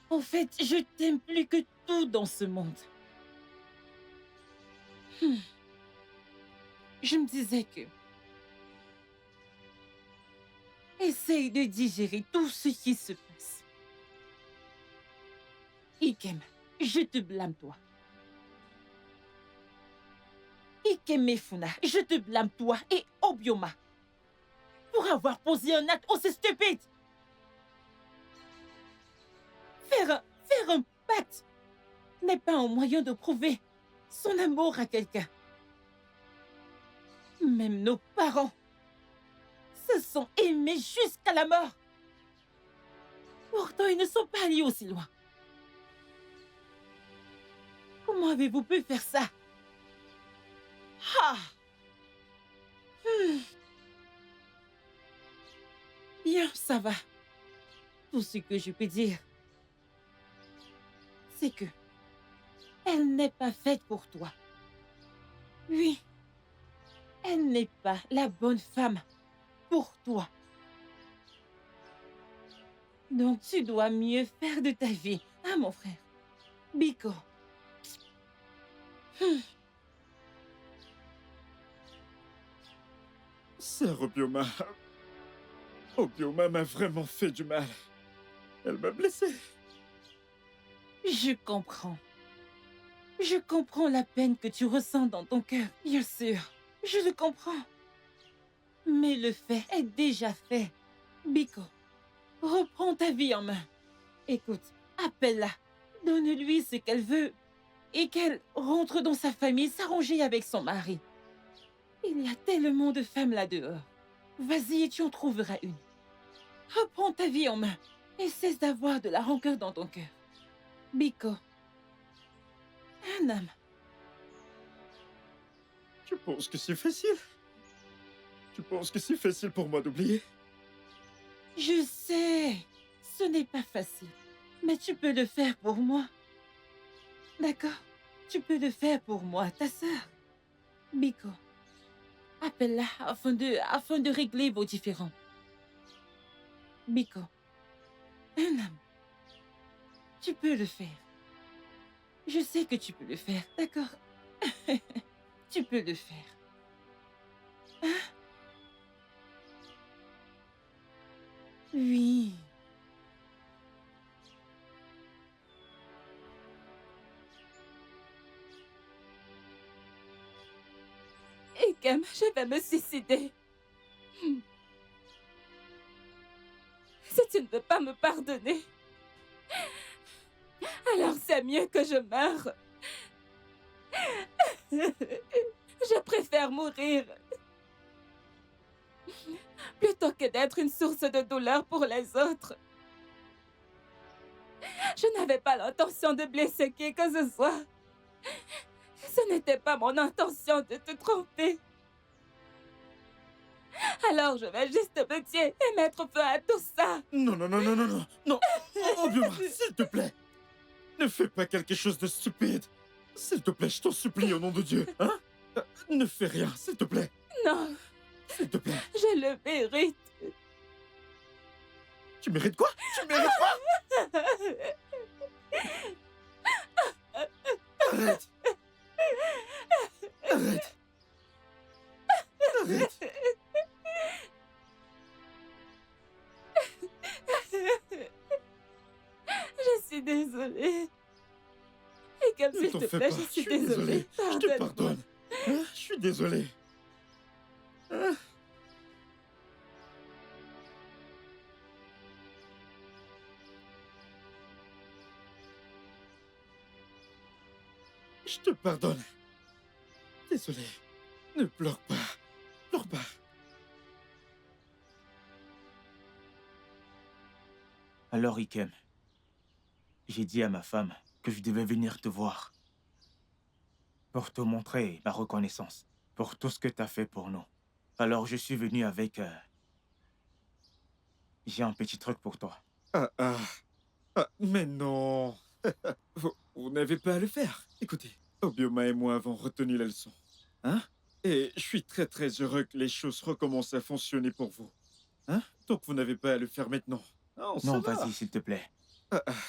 En fait, je t'aime plus que tout dans ce monde. Je me disais que... Essaye de digérer tout ce qui se passe. Ikem, je te blâme toi. Ikemefuna, je te blâme toi et Obioma pour avoir posé un acte aussi stupide. Faire un pacte n'est pas un moyen de prouver son amour à quelqu'un. Même nos parents se sont aimés jusqu'à la mort. Pourtant, ils ne sont pas allés aussi loin. Comment avez-vous pu faire ça? Ah! Bien, ça va. Tout ce que je peux dire, c'est que elle n'est pas faite pour toi. Oui, elle n'est pas la bonne femme pour toi. Donc tu dois mieux faire de ta vie, hein, mon frère? Biko. Sœur Obioma... Obioma m'a vraiment fait du mal. Elle m'a blessé. Je comprends. Je comprends la peine que tu ressens dans ton cœur, bien sûr. Je le comprends. Mais le fait est déjà fait. Biko, reprends ta vie en main. Écoute, appelle-la. Donne-lui ce qu'elle veut. Et qu'elle rentre dans sa famille s'arranger avec son mari. Il y a tellement de femmes là-dehors. Vas-y et tu en trouveras une. Reprends ta vie en main. Et cesse d'avoir de la rancœur dans ton cœur. Biko. Un homme. Tu penses que c'est facile? Tu penses que c'est facile pour moi d'oublier? Je sais. Ce n'est pas facile. Mais tu peux le faire pour moi. D'accord? Tu peux le faire pour moi, ta sœur. Biko. Appelle-la afin de régler vos différends. Biko. Un homme. Tu peux le faire. Je sais que tu peux le faire, d'accord? Tu peux le faire. Hein? Oui. Ikem, je vais me suicider. Si tu ne veux pas me pardonner, alors c'est mieux que je meure. Je préfère mourir plutôt que d'être une source de douleur pour les autres. Je n'avais pas l'intention de blesser qui que ce soit. Ce n'était pas mon intention de te tromper. Alors je vais juste me tuer et mettre feu à tout ça. Non, non, non, non, non, non, non. Obioma, s'il te plaît. Ne fais pas quelque chose de stupide. S'il te plaît, je t'en supplie au nom de Dieu. Hein? Ne fais rien, s'il te plaît. Non, S'il te plaît. je le mérite. Tu mérites quoi? Tu mérites quoi? Arrête. Arrête. Arrête. Je suis désolée. Et comme Ne s'il t'en te fais plaît, pas. je suis désolé. désolée. Je te Pardonne-moi. pardonne. Hein? Je suis désolé. Hein? Je te pardonne. Désolé. Ne pleure pas. Pleure pas. Alors, Ikem, j'ai dit à ma femme que je devais venir te voir pour te montrer ma reconnaissance pour tout ce que tu as fait pour nous. Alors, je suis venu avec... J'ai un petit truc pour toi. Mais non. Vous n'avez pas à le faire. Écoutez, Obioma et moi avons retenu la leçon. Hein? Et je suis très très heureux que les choses recommencent à fonctionner pour vous. Hein? Donc vous n'avez pas à le faire maintenant. Non, ça Non, va. vas-y, s'il te plaît.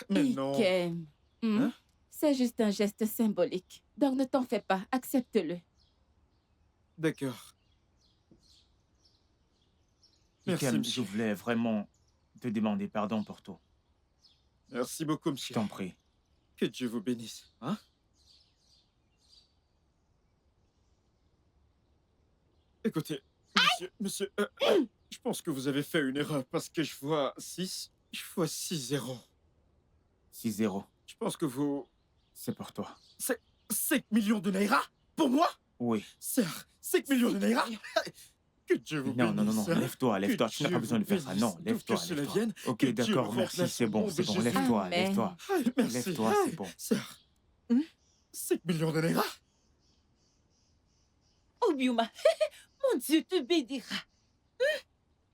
Mais non. Ikem. Hein? C'est juste un geste symbolique. Donc ne t'en fais pas, accepte-le. D'accord. Merci, Ikem, je monsieur. voulais vraiment te demander pardon pour tout. Merci beaucoup, Je monsieur. t'en prie. Que Dieu vous bénisse. Hein? Écoutez, monsieur, je pense que vous avez fait une erreur parce que je vois 6. Je vois 6 zéros. 6-0. Je pense que vous... C'est pour toi. 5 millions de naira pour moi? Oui. Sir, 5 millions de naira? Que Dieu vous Non, non, non, bénisse, non. hein. Lève-toi, lève-toi. Tu n'as Dieu pas besoin de vous faire ça. bénisse. Non, D'où lève-toi, que cela lève-toi. vienne, Ok, que Dieu d'accord, le merci, remplace c'est au bon, nom c'est de bon. Jésus. Lève-toi, Amen. lève-toi. Merci. Lève-toi, c'est bon. Sir, Hmm? 5 millions de naira? Obiuma, mon Dieu te bénira.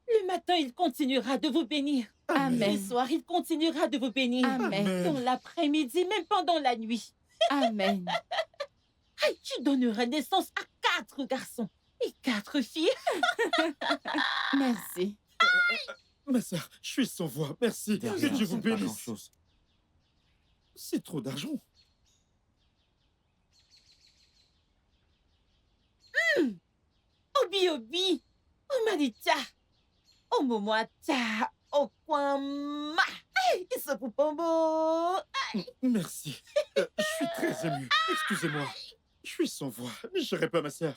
Le matin, il continuera de vous bénir. Amen. Le soir, il continuera de vous bénir. Amen. Dans l'après-midi, même pendant la nuit. Amen. Aïe, tu donneras naissance à 4 garçons et 4 filles. Merci. Ma sœur, je suis sans voix. Merci. De Que rien, Dieu vous c'est pas bénisse. grand-chose. C'est trop d'argent. Obi Obi, Omanita, Omomoata, Okwama. Aïe, Isopupombo. Merci. Je suis très ému. Excusez-moi. Je suis sans voix. Je serai pas ma sœur.